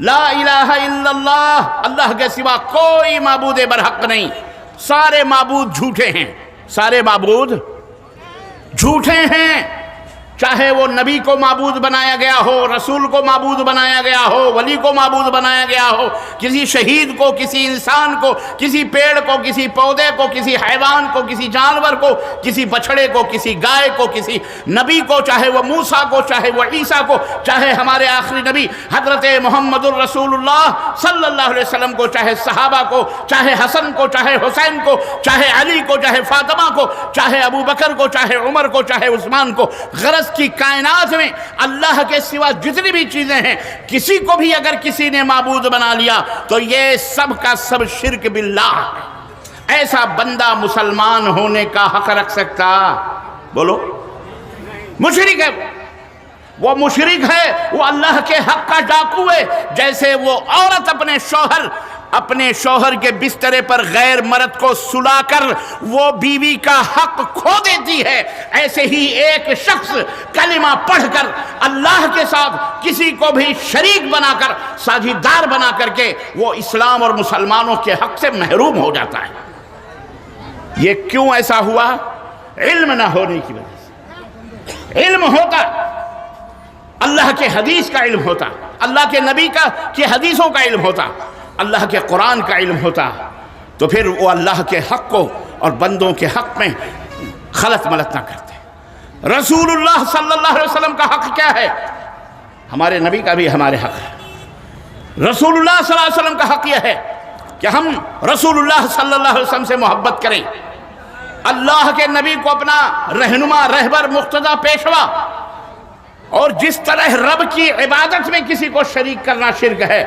لا الہ الا اللہ، اللہ کے سوا کوئی معبود برحق نہیں، سارے معبود جھوٹے ہیں، سارے معبود جھوٹے ہیں، چاہے وہ نبی کو معبود بنایا گیا ہو، رسول کو معبود بنایا گیا ہو، ولی کو معبود بنایا گیا ہو، کسی شہید کو، کسی انسان کو، کسی پیڑ کو، کسی پودے کو، کسی حیوان کو، کسی جانور کو، کسی بچھڑے کو، کسی گائے کو، کسی نبی کو، چاہے وہ موسیٰ کو، چاہے وہ عیسیٰ کو، چاہے ہمارے آخری نبی حضرت محمد الرسول اللہ صلی اللہ علیہ وسلم کو، چاہے صحابہ کو، چاہے حسن کو، چاہے حسین کو، چاہے علی کو، چاہے فاطمہ کو، چاہے ابو بکر کو، چاہے عمر کو، چاہے عثمان کو۔ غرض کی کائنات میں اللہ کے سوا جتنی بھی چیزیں ہیں، کسی کو بھی اگر کسی نے معبود بنا لیا تو یہ سب کا سب شرک باللہ ہے۔ ایسا بندہ مسلمان ہونے کا حق رکھ سکتا؟ بولو، مشرک ہے وہ، مشرک ہے وہ، اللہ کے حق کا ڈاکو ہے۔ جیسے وہ عورت اپنے شوہر کے بسترے پر غیر مرد کو سلا کر وہ بیوی کا حق کھو دیتی ہے، ایسے ہی ایک شخص کلمہ پڑھ کر اللہ کے ساتھ کسی کو بھی شریک بنا کر، ساجھیدار بنا کر کے وہ اسلام اور مسلمانوں کے حق سے محروم ہو جاتا ہے۔ یہ کیوں ایسا ہوا؟ علم نہ ہونے کی وجہ سے۔ علم ہوتا، اللہ کے حدیث کا علم ہوتا، اللہ کے نبی کی حدیثوں کا علم ہوتا، اللہ کے قرآن کا علم ہوتا، تو پھر وہ اللہ کے حق کو اور بندوں کے حق میں خلط ملط نہ کرتے۔ رسول اللہ صلی اللہ علیہ وسلم کا حق کیا ہے؟ ہمارے نبی کا بھی ہمارے حق ہے۔ رسول اللہ صلی اللہ علیہ وسلم کا حق یہ ہے کہ ہم رسول اللہ صلی اللہ علیہ وسلم سے محبت کریں، اللہ کے نبی کو اپنا رہنما، رہبر، مقتدی، پیشوا، اور جس طرح رب کی عبادت میں کسی کو شریک کرنا شرک ہے،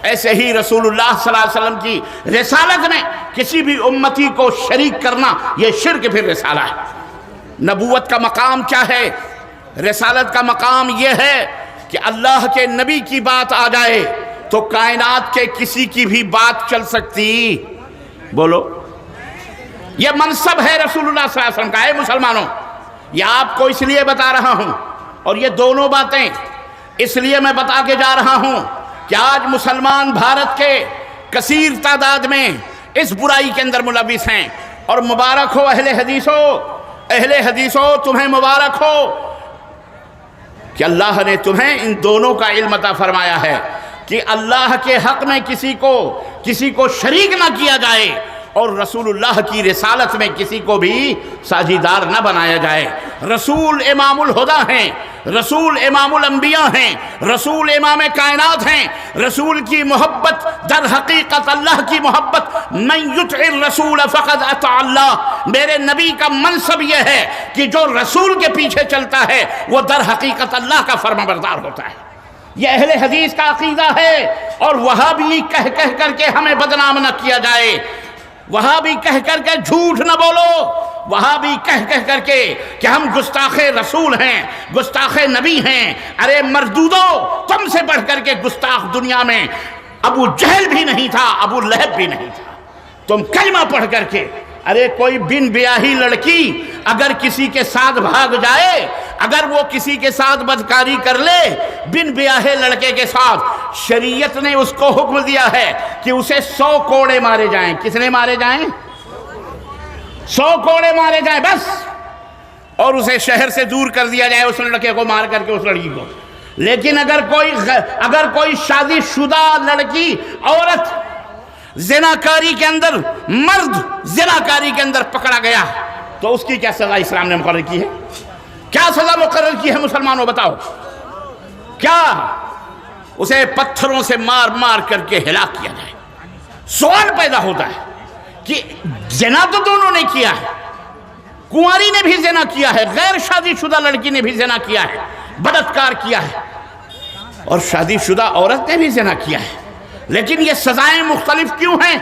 ایسے ہی رسول اللہ صلی اللہ علیہ وسلم کی رسالت میں کسی بھی امتی کو شریک کرنا یہ شرک پھر رسالہ ہے۔ نبوت کا مقام کیا ہے؟ رسالت کا مقام یہ ہے کہ اللہ کے نبی کی بات آ جائے تو کائنات کے کسی کی بھی بات چل سکتی؟ بولو، یہ منصب ہے رسول اللہ صلی اللہ علیہ وسلم کا۔ اے مسلمانوں، یہ آپ کو اس لیے بتا رہا ہوں، اور یہ دونوں باتیں اس لیے میں بتا کے جا رہا ہوں کہ آج مسلمان بھارت کے کثیر تعداد میں اس برائی کے اندر ملوث ہیں، اور مبارک ہو اہل حدیثو، تمہیں مبارک ہو کہ اللہ نے تمہیں ان دونوں کا علم عطا فرمایا ہے کہ اللہ کے حق میں کسی کو شریک نہ کیا جائے، اور رسول اللہ کی رسالت میں کسی کو بھی ساجھیدار نہ بنایا جائے۔ رسول امام الہدیٰ ہیں، رسول امام الانبیاء ہیں، رسول امام کائنات ہیں، رسول کی محبت در حقیقت اللہ کی محبت، من یطع الرسول فقد اطاع اللہ، میرے نبی کا منصب یہ ہے کہ جو رسول کے پیچھے چلتا ہے وہ در حقیقت اللہ کا فرمانبردار ہوتا ہے۔ یہ اہل حدیث کا عقیدہ ہے، اور وہابی کہہ کر کے ہمیں بدنام نہ کیا جائے، وہابی کہہ کر کے جھوٹ نہ بولو، وہابی کہہ کر کے کہ ہم گستاخ رسول ہیں، گستاخ نبی ہیں۔ ارے مردودو، تم سے بڑھ کر کے گستاخ دنیا میں ابو جہل بھی نہیں تھا، ابو لہب بھی نہیں تھا۔ تم کلمہ پڑھ کر کے، ارے کوئی بن بیاہی لڑکی اگر کسی کے ساتھ بھاگ جائے، اگر وہ کسی کے ساتھ بدکاری کر لے بن بیاہے لڑکے کے ساتھ، شریعت نے اس کو حکم دیا ہے کہ اسے 100 کوڑے مارے جائیں۔ کتنے مارے جائیں؟ 100 کوڑے مارے جائیں بس، اور اسے شہر سے دور کر دیا جائے اس لڑکے کو مار کر کے اس لڑکی کو۔ لیکن اگر کوئی شادی شدہ لڑکی، عورت زناکاری کے اندر، مرد زناکاری کے اندر پکڑا گیا تو اس کی کیا سزا اسلام نے مقرر کی ہے؟ کیا سزا مقرر کی ہے مسلمانوں؟ بتاؤ کیا؟ اسے پتھروں سے مار مار کر کے ہلاک کیا جائے۔ سوال پیدا ہوتا ہے کہ زنا تو دونوں نے کیا ہے، کنواری نے بھی زنا کیا ہے، غیر شادی شدہ لڑکی نے بھی زنا کیا ہے، بدکار کیا ہے، اور شادی شدہ عورت نے بھی زنا کیا ہے، لیکن یہ سزائیں مختلف کیوں ہیں؟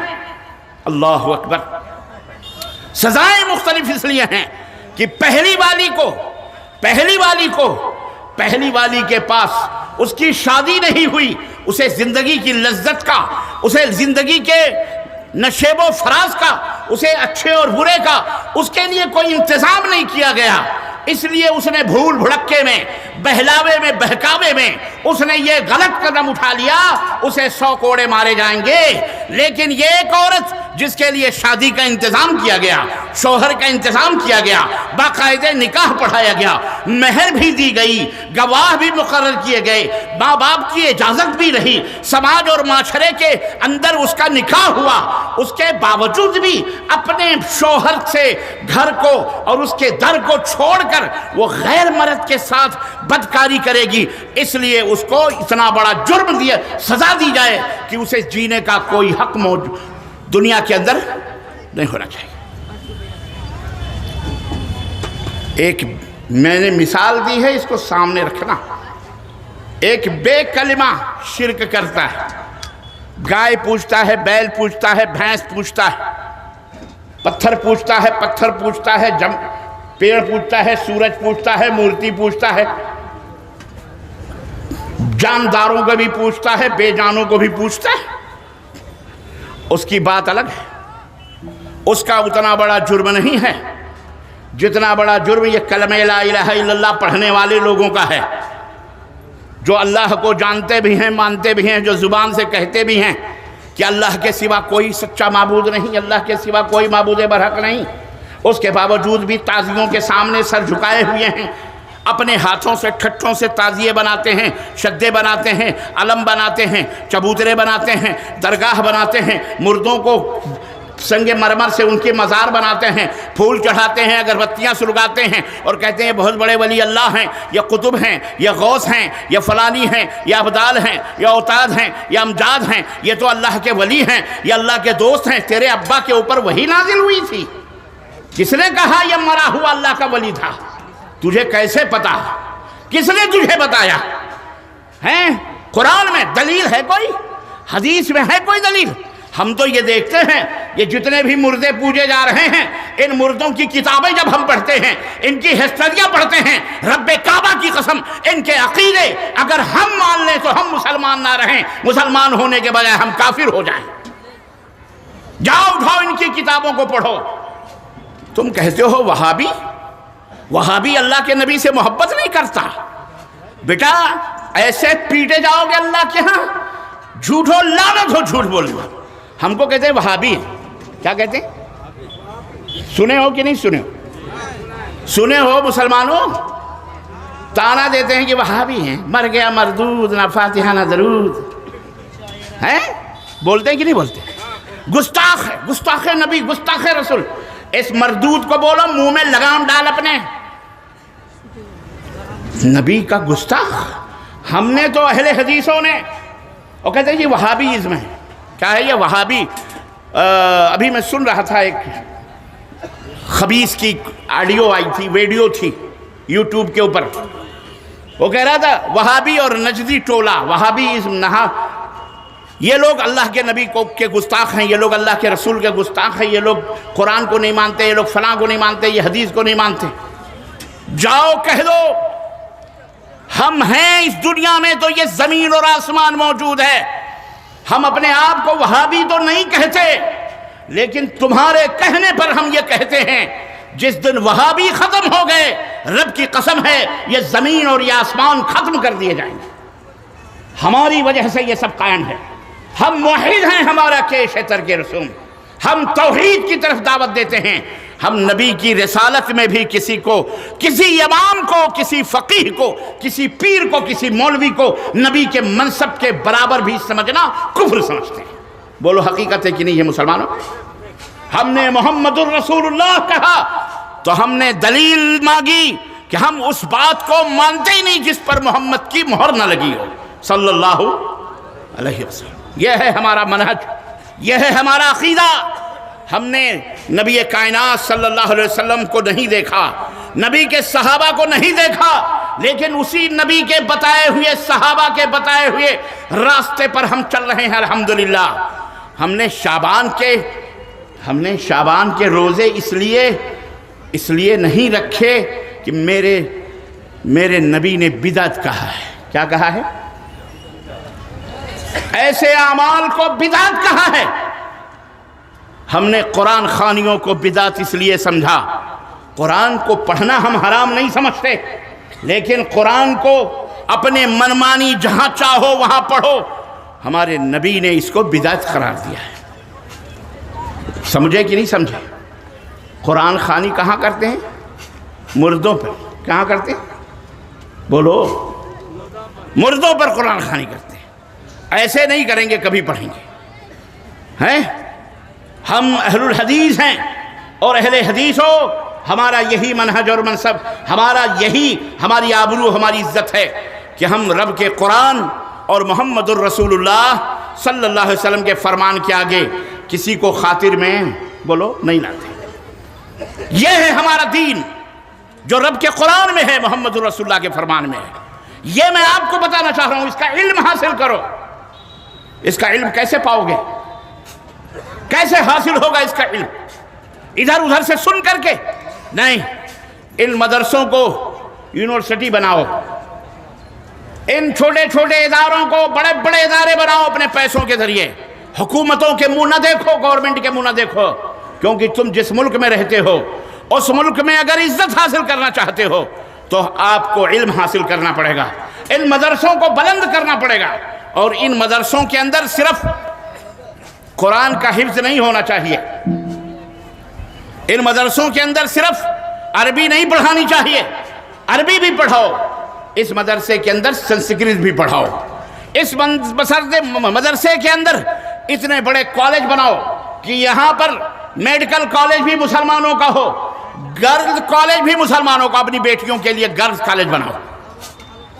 اللہ اکبر! سزائیں مختلف اس لیے ہیں کہ پہلی والی کے پاس اس کی شادی نہیں ہوئی، اسے زندگی کی لذت کا، اسے زندگی کے نشیب و فراز کا، اسے اچھے اور برے کا، اس کے لیے کوئی انتظام نہیں کیا گیا، اس لیے اس نے بھول بھڑکے میں، بہلاوے میں، بہکاوے میں اس نے یہ غلط قدم اٹھا لیا، اسے 100 کوڑے مارے جائیں گے۔ لیکن یہ ایک عورت جس کے لیے شادی کا انتظام کیا گیا، شوہر کا انتظام کیا گیا، باقاعدہ نکاح پڑھایا گیا، مہر بھی دی گئی، گواہ بھی مقرر کیے گئے، ماں باپ کی اجازت بھی رہی، سماج اور معاشرے کے اندر اس کا نکاح ہوا، اس کے باوجود بھی اپنے شوہر سے گھر کو اور اس کے در کو چھوڑ کر وہ غیر مرد کے ساتھ بدکاری کرے گی، اس لیے اس کو اتنا بڑا جرم دیا، سزا دی جائے کہ اسے جینے کا کوئی حق دنیا کے اندر نہیں ہونا چاہیے۔ ایک میں نے مثال دی ہے، اس کو سامنے رکھنا۔ ایک بے کلمہ شرک کرتا ہے، گائے پوجتا ہے، بیل پوجتا ہے، بھینس پوجتا ہے، پتھر پوجتا ہے، پیڑ پوجتا ہے، سورج پوجتا ہے، مورتی پوجتا ہے، جانداروں کو بھی پوجتا ہے، بے جانوں کو بھی پوجتا ہے، اس کی بات الگ ہے، اس کا اتنا بڑا جرم نہیں ہے جتنا بڑا جرم یہ کلمہ لا الہ الا اللہ پڑھنے والے لوگوں کا ہے، جو اللہ کو جانتے بھی ہیں، مانتے بھی ہیں، جو زبان سے کہتے بھی ہیں کہ اللہ کے سوا کوئی سچا معبود نہیں، اللہ کے سوا کوئی معبود برحق نہیں، اس کے باوجود بھی تعزیوں کے سامنے سر جھکائے ہوئے ہیں، اپنے ہاتھوں سے ٹھٹھوں سے تعزیے بناتے ہیں، شدے بناتے ہیں، علم بناتے ہیں، چبوترے بناتے ہیں، درگاہ بناتے ہیں، مردوں کو سنگ مرمر سے ان کے مزار بناتے ہیں، پھول چڑھاتے ہیں، اگربتیاں سلگاتے ہیں، اور کہتے ہیں بہت بڑے ولی اللہ ہیں، یا قطب ہیں، یا غوث ہیں، یا فلانی ہیں، یا ابدال ہیں، یا اوتاد ہیں، یا امجاد ہیں، یہ تو اللہ کے ولی ہیں، یا اللہ کے دوست ہیں۔ تیرے ابا کے اوپر وحی نازل ہوئی تھی، کس نے کہا یہ مرا ہوا اللہ کا ولی تھا؟ تجھے کیسے پتا؟ کس نے تجھے بتایا ہے؟ قرآن میں دلیل ہے کوئی؟ حدیث میں ہے کوئی دلیل؟ ہم تو یہ دیکھتے ہیں یہ جتنے بھی مردے پوجے جا رہے ہیں، ان مردوں کی کتابیں جب ہم پڑھتے ہیں، ان کی ہسٹریاں پڑھتے ہیں، رب کعبہ کی قسم ان کے عقیدے اگر ہم مان لیں تو ہم مسلمان نہ رہیں، مسلمان ہونے کے بجائے ہم کافر ہو جائیں۔ جاؤ اٹھاؤ ان کی کتابوں کو پڑھو۔ تم کہتے ہو وہابی اللہ کے نبی سے محبت نہیں کرتا، بیٹا ایسے پیٹے جاؤ گے اللہ کے ہاں، جھوٹ ہو، لعنت ہو جھوٹ بولنا۔ ہم کو کہتے ہیں وہابی، کیا کہتے ہیں؟ سنے ہو کہ نہیں سنے ہو؟ سنے ہو مسلمانوں؟ تانا دیتے ہیں کہ وہابی ہیں، مر گیا مردود، نہ فاتحہ نہ درود، ہیں؟ بولتے ہیں کہ نہیں بولتے؟ گستاخ ہے، گستاخ نبی، گستاخ رسول۔ اس مردود کو بولو منہ میں لگام ڈال اپنے، نبی کا گستاخ. ہم نے تو اہل حدیثوں نے، وہ کہتے ہیں یہ وہابیزم ہے. کیا ہے یہ وہابی؟ ابھی میں سن رہا تھا، ایک خبیث کی آڈیو آئی تھی، ویڈیو تھی یوٹیوب کے اوپر. وہ کہہ رہا تھا وہابی اور نجدی ٹولہ، وہابیزم نہا، یہ لوگ اللہ کے نبی کے گستاخ ہیں، یہ لوگ اللہ کے رسول کے گستاخ ہیں، یہ لوگ قرآن کو نہیں مانتے، یہ لوگ فلاں کو نہیں مانتے، یہ حدیث کو نہیں مانتے. جاؤ کہہ دو ہم ہیں اس دنیا میں تو یہ زمین اور آسمان موجود ہے. ہم اپنے آپ کو وہابی تو نہیں کہتے، لیکن تمہارے کہنے پر ہم یہ کہتے ہیں جس دن وہابی ختم ہو گئے، رب کی قسم ہے یہ زمین اور یہ آسمان ختم کر دیے جائیں گے. ہماری وجہ سے یہ سب قائم ہے. ہم موحد ہیں، ہمارا کیش ہے ترک رسوم. ہم توحید کی طرف دعوت دیتے ہیں. ہم نبی کی رسالت میں بھی کسی کو، کسی امام کو، کسی فقیہ کو، کسی پیر کو، کسی مولوی کو نبی کے منصب کے برابر بھی سمجھنا کفر سمجھتے ہیں. بولو حقیقت ہے کہ نہیں ہے مسلمانوں؟ ہم نے محمد الرسول اللہ کہا تو ہم نے دلیل مانگی کہ ہم اس بات کو مانتے ہی نہیں جس پر محمد کی مہر نہ لگی ہو صلی اللہ علیہ وسلم. یہ ہے ہمارا منہج، یہ ہے ہمارا عقیدہ. ہم نے نبی کائنات صلی اللہ علیہ وسلم کو نہیں دیکھا، نبی کے صحابہ کو نہیں دیکھا، لیکن اسی نبی کے بتائے ہوئے، صحابہ کے بتائے ہوئے راستے پر ہم چل رہے ہیں الحمدللہ. ہم نے شعبان کے روزے اس لیے نہیں رکھے کہ میرے نبی نے بدعت کہا ہے. کیا کہا ہے؟ ایسے اعمال کو بدعت کہا ہے. ہم نے قرآن خوانیوں کو بدعت اس لیے سمجھا. قرآن کو پڑھنا ہم حرام نہیں سمجھتے، لیکن قرآن کو اپنے منمانی جہاں چاہو وہاں پڑھو. ہمارے نبی نے اس کو بدعت قرار دیا ہے. سمجھے کہ نہیں سمجھے؟ قرآن خوانی کہاں کرتے ہیں؟ مردوں پر. کہاں کرتے ہیں؟ بولو. مردوں پر قرآن خوانی کرتے ہیں. ایسے نہیں کریں گے، کبھی پڑھیں گے. ہیں ہم اہل الحدیث ہیں، اور اہل حدیث ہو، ہمارا یہی منہج اور منصب، ہماری آبرو، ہماری عزت ہے کہ ہم رب کے قرآن اور محمد الرسول اللہ صلی اللہ علیہ وسلم کے فرمان کے آگے کسی کو خاطر میں بولو نہیں لاتے. یہ ہے ہمارا دین جو رب کے قرآن میں ہے، محمد الرسول اللہ کے فرمان میں ہے. یہ میں آپ کو بتانا چاہ رہا ہوں. اس کا علم حاصل کرو. اس کا علم کیسے پاؤ گے؟ کیسے حاصل ہوگا اس کا علم؟ ادھر ادھر سے سن کر کے نہیں. ان مدرسوں کو یونیورسٹی بناؤ، ان چھوٹے چھوٹے اداروں کو بڑے بڑے ادارے بناؤ اپنے پیسوں کے ذریعے. حکومتوں کے منہ نہ دیکھو، گورنمنٹ کے منہ نہ دیکھو، کیونکہ تم جس ملک میں رہتے ہو اس ملک میں اگر عزت حاصل کرنا چاہتے ہو تو آپ کو علم حاصل کرنا پڑے گا. ان مدرسوں کو بلند کرنا پڑے گا. اور ان مدرسوں کے اندر صرف قرآن کا حفظ نہیں ہونا چاہیے. ان مدرسوں کے اندر صرف عربی نہیں پڑھانی چاہیے، عربی بھی پڑھاؤ. اس مدرسے کے اندر سنسکرت بھی پڑھاؤ. اس مدرسے کے اندر اتنے بڑے کالج بناؤ کہ یہاں پر میڈیکل کالج بھی مسلمانوں کا ہو، گرلز کالج بھی مسلمانوں کا. اپنی بیٹیوں کے لیے گرلز کالج بناؤ.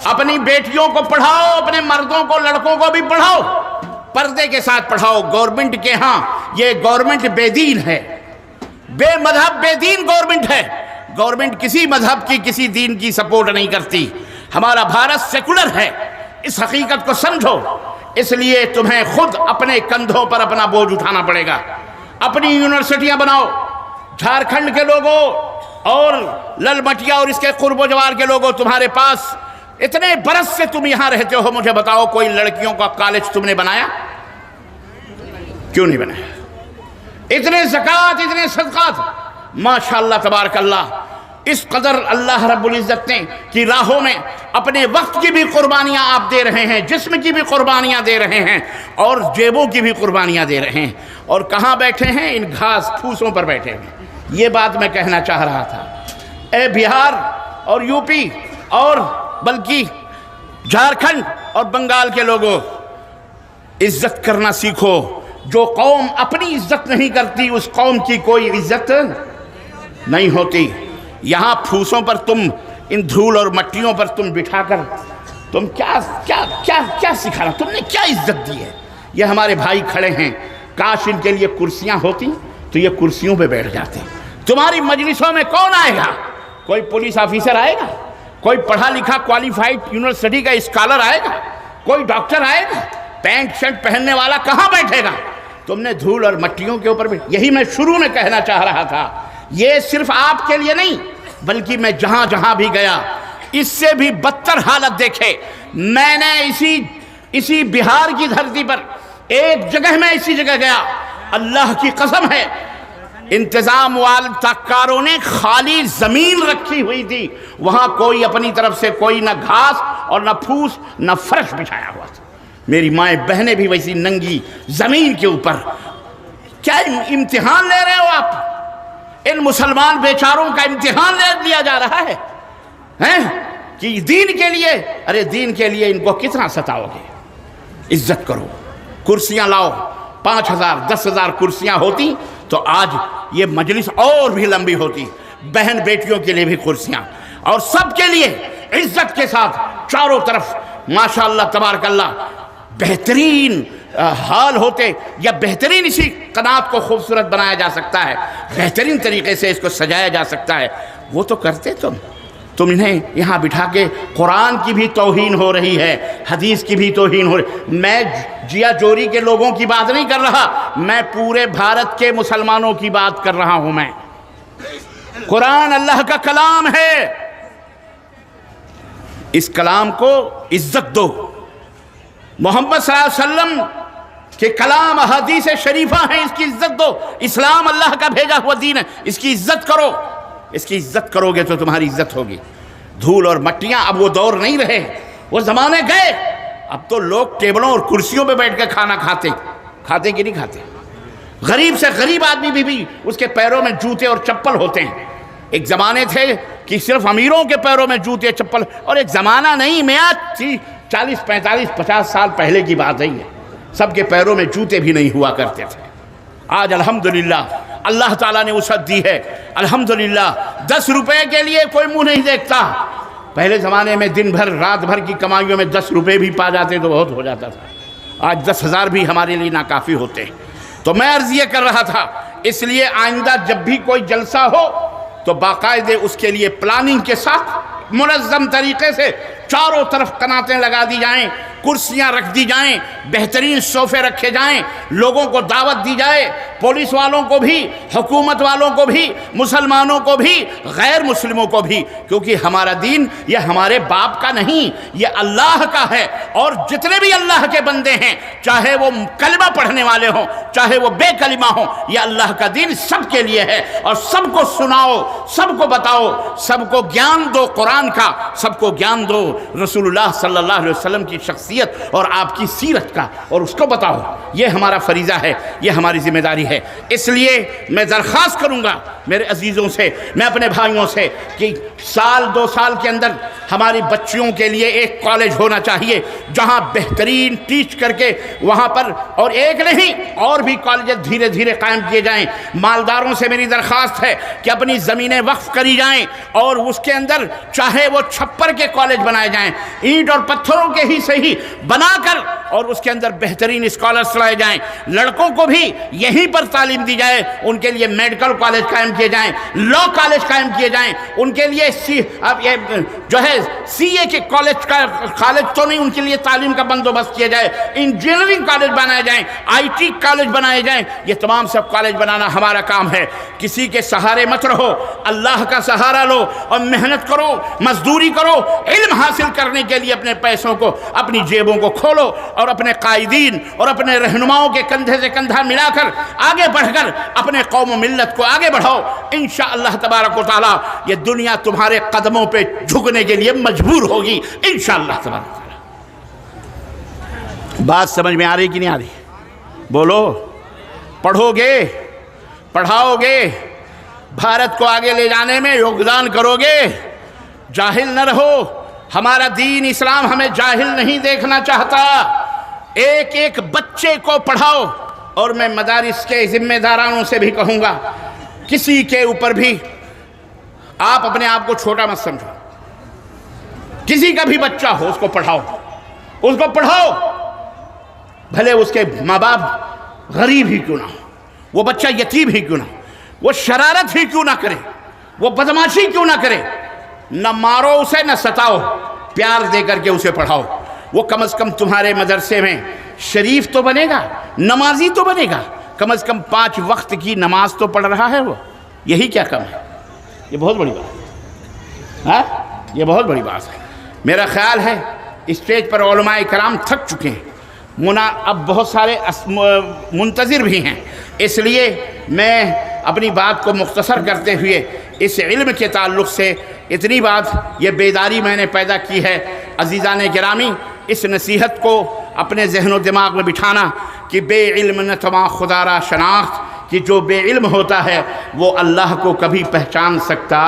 اپنی بیٹیوں کو پڑھاؤ، اپنے مردوں کو، لڑکوں کو بھی پڑھاؤ، پردے کے ساتھ پڑھاؤ. گورنمنٹ کے ہاں یہ گورنمنٹ بے دین ہے، بے مذہب بے دین گورنمنٹ ہے. گورنمنٹ کسی مذہب کی، کسی دین کی سپورٹ نہیں کرتی. ہمارا بھارت سیکولر ہے. اس حقیقت کو سمجھو. اس لیے تمہیں خود اپنے کندھوں پر اپنا بوجھ اٹھانا پڑے گا. اپنی یونیورسٹیاں بناؤ. جھارکھنڈ کے لوگوں اور لل مٹیا اور اس کے قرب و جوار کے لوگوں، تمہارے پاس اتنے برس سے تم یہاں رہتے ہو، مجھے بتاؤ کوئی لڑکیوں کا کالج تم نے بنایا؟ کیوں نہیں بنایا؟ اتنے زکوٰۃ، اتنے صدقات، ماشاءاللہ تبارک اللہ. اس قدر اللہ رب العزت نے کی راہوں میں اپنے وقت کی بھی قربانیاں آپ دے رہے ہیں، جسم کی بھی قربانیاں دے رہے ہیں، اور جیبوں کی بھی قربانیاں دے رہے ہیں. اور کہاں بیٹھے ہیں؟ ان گھاس پھوسوں پر بیٹھے ہیں. یہ بات میں کہنا چاہ رہا تھا. اے بہار اور یو پی اور بلکہ جھارکھنڈ اور بنگال کے لوگوں، عزت کرنا سیکھو. جو قوم اپنی عزت نہیں کرتی اس قوم کی کوئی عزت نہیں ہوتی. یہاں پھوسوں پر تم ان دھول اور مٹیوں پر تم بٹھا کر تم کیا سکھانا، تم نے کیا عزت دی ہے؟ یہ ہمارے بھائی کھڑے ہیں، کاش ان کے لیے کرسیاں ہوتی تو یہ کرسیوں پہ بیٹھ جاتے۔ تمہاری مجلسوں میں کون آئے گا؟ کوئی پولیس آفیسر آئے گا؟ کوئی پڑھا لکھا کوالیفائڈ یونیورسٹی کا اسکالر آئے گا؟ کوئی ڈاکٹر آئے گا؟ پینٹ شرٹ پہننے والا کہاں بیٹھے گا؟ تم نے دھول اور مٹیوں کے اوپر بھی۔ یہی میں شروع میں کہنا چاہ رہا تھا، یہ صرف آپ کے لیے نہیں بلکہ میں جہاں جہاں بھی گیا اس سے بھی بدتر حالت دیکھے۔ میں نے اسی بہار کی دھرتی پر ایک جگہ میں اسی جگہ گیا، اللہ کی قسم ہے انتظام والوں نے خالی زمین رکھی ہوئی تھی، وہاں کوئی اپنی طرف سے کوئی نہ گھاس اور نہ پھوس نہ فرش بچھایا ہوا تھا۔ میری مائیں بہنیں بھی ویسی ننگی زمین کے اوپر۔ کیا امتحان لے رہے ہو آپ؟ ان مسلمان بیچاروں کا امتحان لیا جا رہا ہے کہ دین کے لیے، ارے دین کے لیے ان کو کتنا ستاؤ گے؟ عزت کرو، کرسیاں لاؤ۔ 5000 10,000 کرسیاں ہوتی تو آج یہ مجلس اور بھی لمبی ہوتی۔ بہن بیٹیوں کے لیے بھی کرسیاں، اور سب کے لیے عزت کے ساتھ چاروں طرف ماشاءاللہ تبارک اللہ بہترین حال ہوتے، یا بہترین اسی قنات کو خوبصورت بنایا جا سکتا ہے، بہترین طریقے سے اس کو سجایا جا سکتا ہے۔ وہ تو کرتے تم انہیں یہاں بٹھا کے قرآن کی بھی توہین ہو رہی ہے، حدیث کی بھی توہین ہو رہی۔ میں جیا جوری کے لوگوں کی بات نہیں کر رہا، میں پورے بھارت کے مسلمانوں کی بات کر رہا ہوں۔ میں قرآن اللہ کا کلام ہے، اس کلام کو عزت دو۔ محمد صلی اللہ علیہ وسلم کے کلام احادیث شریفہ ہیں، اس کی عزت دو۔ اسلام اللہ کا بھیجا ہوا دین ہے، اس کی عزت کرو۔ اس کی عزت کرو گے تو تمہاری عزت ہوگی۔ دھول اور مٹیاں اب وہ دور نہیں رہے، وہ زمانے گئے۔ اب تو لوگ ٹیبلوں اور کرسیوں پہ بیٹھ کے کھانا کھاتے کہ نہیں کھاتے؟ غریب سے غریب آدمی بھی اس کے پیروں میں جوتے اور چپل ہوتے ہیں۔ ایک زمانے تھے کہ صرف امیروں کے پیروں میں جوتے چپل، اور ایک زمانہ نہیں، میاں 40 45 50 سال پہلے کی بات ہے یہ، سب کے پیروں میں جوتے بھی نہیں ہوا کرتے تھے۔ آج الحمدللہ اللہ تعالیٰ نے وسعت دی ہے، الحمدللہ 10 روپے کے لیے کوئی منہ نہیں دیکھتا۔ پہلے زمانے میں دن بھر رات بھر کی کمائیوں میں 10 روپے بھی پا جاتے تو بہت ہو جاتا تھا، آج 10,000 بھی ہمارے لیے ناکافی ہوتے ہیں۔ تو میں عرض یہ کر رہا تھا، اس لیے آئندہ جب بھی کوئی جلسہ ہو تو باقاعدے اس کے لیے پلاننگ کے ساتھ منظم طریقے سے چاروں طرف قناتیں لگا دی جائیں، کرسیاں رکھ دی جائیں، بہترین صوفے رکھے جائیں، لوگوں کو دعوت دی جائے، پولیس والوں کو بھی، حکومت والوں کو بھی، مسلمانوں کو بھی، غیر مسلموں کو بھی، کیونکہ ہمارا دین یہ ہمارے باپ کا نہیں، یہ اللہ کا ہے۔ اور جتنے بھی اللہ کے بندے ہیں، چاہے وہ کلمہ پڑھنے والے ہوں چاہے وہ بے کلمہ ہوں، یہ اللہ کا دین سب کے لیے ہے۔ اور سب کو سناؤ، سب کو بتاؤ، سب کو گیان دو قرآن کا، سب کو گیان دو رسول اللہ صلی اللہ علیہ وسلم کی شخصیت اور آپ کی سیرت کا، اور اس کو بتاؤ۔ یہ ہمارا فریضہ ہے، یہ ہماری ذمہ داری ہے۔ اس لیے میں درخواست کروں گا میرے عزیزوں سے، میں اپنے بھائیوں سے، کہ 1-2 سال کے اندر ہماری بچیوں کے لیے ایک کالج ہونا چاہیے جہاں بہترین ٹیچ کر کے وہاں پر، اور ایک نہیں اور بھی کالجز دھیرے دھیرے قائم کیے جائیں۔ مالداروں سے میری درخواست ہے کہ اپنی زمینیں وقف کری جائیں، اور اس کے اندر چاہے وہ چھپر کے کالج بنائے جائیں، اینٹ اور پتھروں کے ہی صحیح بنا کر، اور اس کے اندر بہترین اسکالرس لائے جائیں۔ لڑکوں کو بھی یہیں پر تعلیم دی جائے، ان کے لیے میڈیکل کالج قائم کیے جائیں، لا کالج قائم کیے جائیں، ان کے لیے اب یہ جو ہے CA کے کالج تو نہیں، ان کے لیے تعلیم کا بندوبست کیا جائے، انجینئرنگ کالج بنائے جائیں، IT کالج بنائے جائیں۔ یہ تمام سب کالج بنانا ہمارا کام ہے۔ کسی کے سہارے مت رہو، اللہ کا سہارا لو اور محنت کرو، مزدوری کرو، علم حاصل کرنے کے لیے اپنے پیسوں کو، اپنی جیبوں کو کھولو، اور اپنے قائدین اور اپنے رہنماؤں کے کندھے سے کندھا ملا کر آگے بڑھ کر اپنے قوم و ملت کو آگے بڑھاؤ۔ انشاءاللہ تبارک و تعالی یہ دنیا تمہارے قدموں پہ جھکنے کے لیے مجبور ہوگی، انشاءاللہ تبارک و تعالی۔ بات سمجھ میں آ رہی کہ نہیں آ رہی؟ بولو۔ پڑھو گے، پڑھاؤ گے، بھارت کو آگے لے جانے میں یوگدان کرو گے، جاہل نہ رہو۔ ہمارا دین اسلام ہمیں جاہل نہیں دیکھنا چاہتا۔ ایک ایک بچے کو پڑھاؤ، اور میں مدارس کے ذمہ دارانوں سے بھی کہوں گا، کسی کے اوپر بھی آپ اپنے آپ کو چھوٹا مت سمجھو۔ کسی کا بھی بچہ ہو اس کو پڑھاؤ، اس کو پڑھاؤ، بھلے اس کے ماں باپ غریب ہی کیوں نہ ہو، وہ بچہ یتیم ہی کیوں نہ ہو، وہ شرارت ہی کیوں نہ کرے، وہ بدماشی کیوں نہ کرے، نہ مارو اسے نہ ستاؤ، پیار دے کر کے اسے پڑھاؤ، وہ کم از کم تمہارے مدرسے میں شریف تو بنے گا، نمازی تو بنے گا، کم از کم 5 وقت کی نماز تو پڑھ رہا ہے وہ، یہی کیا کم ہے؟ یہ بہت بڑی بات ہے، یہ بہت بڑی بات ہے۔ میرا خیال ہے اسٹیج پر علماء کرام تھک چکے ہیں، اب بہت سارے منتظر بھی ہیں، اس لیے میں اپنی بات کو مختصر کرتے ہوئے اس علم کے تعلق سے اتنی بات، یہ بیداری میں نے پیدا کی ہے۔ عزیزان گرامی، اس نصیحت کو اپنے ذہن و دماغ میں بٹھانا کہ بے علم نہ تما خدا را شناخت، کہ جو بے علم ہوتا ہے وہ اللہ کو کبھی پہچان سکتا،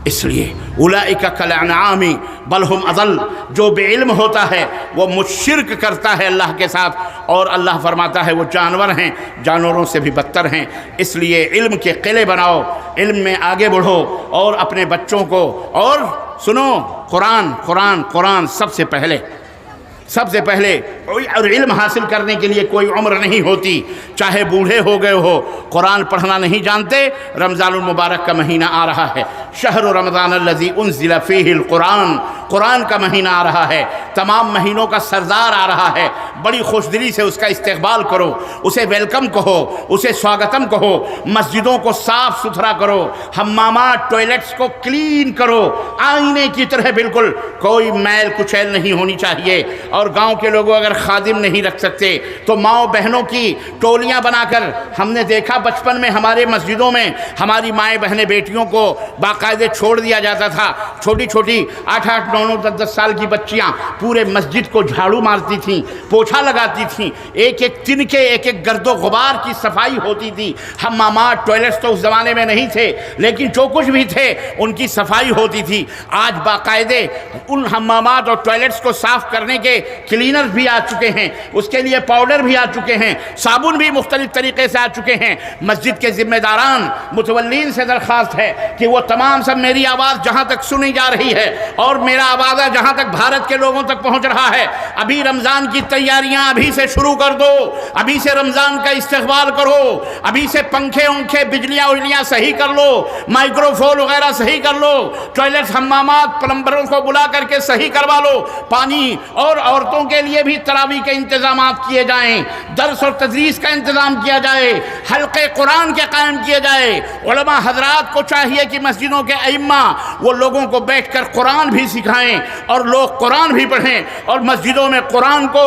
اس لیے اولئک کالانعام بل ہم اضل، جو بے علم ہوتا ہے وہ مشرک کرتا ہے اللہ کے ساتھ، اور اللہ فرماتا ہے وہ جانور ہیں، جانوروں سے بھی بدتر ہیں۔ اس لیے علم کے قلعے بناؤ، علم میں آگے بڑھو، اور اپنے بچوں کو، اور سنو، قرآن سب سے پہلے اور علم حاصل کرنے کے لیے کوئی عمر نہیں ہوتی، چاہے بوڑھے ہو گئے ہو، قرآن پڑھنا نہیں جانتے، رمضان المبارک کا مہینہ آ رہا ہے، شہر رمضان الذی انزل فیہ القرآن، قرآن کا مہینہ آ رہا ہے، تمام مہینوں کا سردار آ رہا ہے، بڑی خوش دلی سے اس کا استقبال کرو، اسے ویلکم کہو، اسے سواگتم کہو، مسجدوں کو صاف ستھرا کرو، حمامات ٹوائلٹس کو کلین کرو، آئینے کی طرح بالکل، کوئی میل کچیل نہیں ہونی چاہیے، اور گاؤں کے لوگوں اگر خادم نہیں رکھ سکتے تو ماؤں بہنوں کی ٹولیاں بنا کر، ہم نے دیکھا بچپن میں ہمارے مسجدوں میں ہماری مائیں بہنیں بیٹیوں کو باقاعدے چھوڑ دیا جاتا تھا، چھوٹی چھوٹی 8-8 9-9 10-10 سال کی بچیاں پورے مسجد کو جھاڑو مارتی تھیں، پوچھا لگاتی تھیں، ایک ایک تنکے، ایک ایک گرد و غبار کی صفائی ہوتی تھی، حمامات ٹوائلٹس تو اس زمانے میں نہیں تھے لیکن جو کچھ بھی تھے ان کی صفائی ہوتی تھی۔ آج باقاعدے ان حمامات اور ٹوائلٹس کو صاف کرنے کے کلینر بھی آ چکے ہیں، اس کے لیے پاؤڈر بھی آ چکے ہیں، صابن بھی مختلف طریقے سے آ چکے ہیں۔ مسجد کے ذمہ داران متولین سے درخواست ہے کہ وہ تمام سب میری آواز جہاں تک سنی جا رہی ہے اور میرا آوازہ جہاں تک بھارت کے لوگوں تک پہنچ رہا ہے، ابھی رمضان کی تیاریاں ابھی سے شروع کر دو، ابھی سے رمضان کا استقبال کرو، ابھی سے پنکھے انکھے بجلیاں صحیح کر لو، مائکرو فون وغیرہ صحیح کر لو، ٹوائلٹ حمامات پلمبروں کو بلا کر کے صحیح کروا لو، پانی، اور عورتوں کے لیے بھی تراویح کے انتظامات کیے جائیں، درس اور تدریس کا انتظام کیا جائے، حلقے قرآن کے قائم کیے جائے۔ علماء حضرات کو چاہیے کہ مسجدوں کے ائمہ وہ لوگوں کو بیٹھ کر قرآن بھی سکھائیں اور لوگ قرآن بھی پڑھیں، اور مسجدوں میں قرآن کو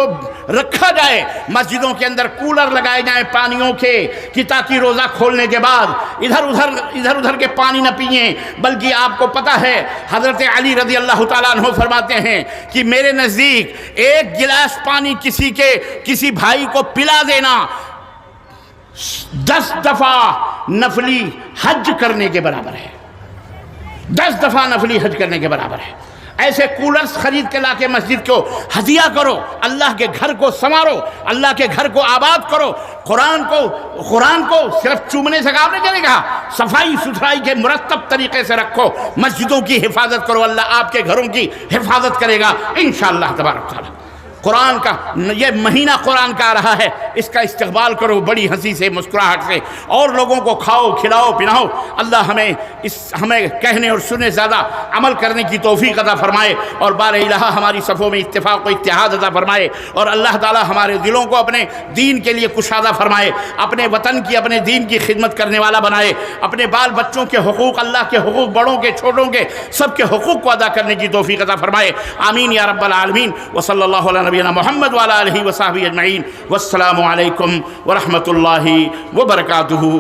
رکھا جائے، مسجدوں کے اندر کولر لگائے جائیں پانیوں کے، کہ تاکہ روزہ کھولنے کے بعد ادھر ادھر کے پانی نہ پئیں، بلکہ آپ کو پتہ ہے حضرت علی رضی اللہ تعالیٰ عنہ فرماتے ہیں کہ میرے نزدیک ایک گلاس پانی کسی بھائی کو پلا دینا 10 دفعہ نفلی حج کرنے کے برابر ہے، 10 دفعہ نفلی حج کرنے کے برابر ہے۔ ایسے کولرز خرید کے لا کے مسجد کو ہدیہ کرو، اللہ کے گھر کو سنوارو، اللہ کے گھر کو آباد کرو، قرآن کو صرف چومنے سے کام نہیں کرے گا، صفائی ستھرائی کے مرتب طریقے سے رکھو، مسجدوں کی حفاظت کرو، اللہ آپ کے گھروں کی حفاظت کرے گا انشاءاللہ تبارک تعالی۔ قرآن کا یہ مہینہ قرآن کا آ رہا ہے، اس کا استقبال کرو بڑی ہنسی سے، مسکراہٹ سے، اور لوگوں کو کھاؤ کھلاؤ پلاؤ۔ اللہ ہمیں کہنے اور سننے زیادہ عمل کرنے کی توفیق عطا فرمائے، اور بار الہ ہماری صفوں میں اتفاق و اتحاد عطا فرمائے، اور اللہ تعالی ہمارے دلوں کو اپنے دین کے لیے کشادہ فرمائے، اپنے وطن کی، اپنے دین کی خدمت کرنے والا بنائے، اپنے بال بچوں کے حقوق، اللہ کے حقوق، بڑوں کے چھوٹوں کے سب کے حقوق کو ادا کرنے کی توفیق عطا فرمائے۔ آمین یا رب العالمین۔ وصلی اللہ علیہ نبینا محمد وعلی آلہ وصحبہ اجمعین، والسلام علیکم ورحمۃ اللہ وبرکاتہ۔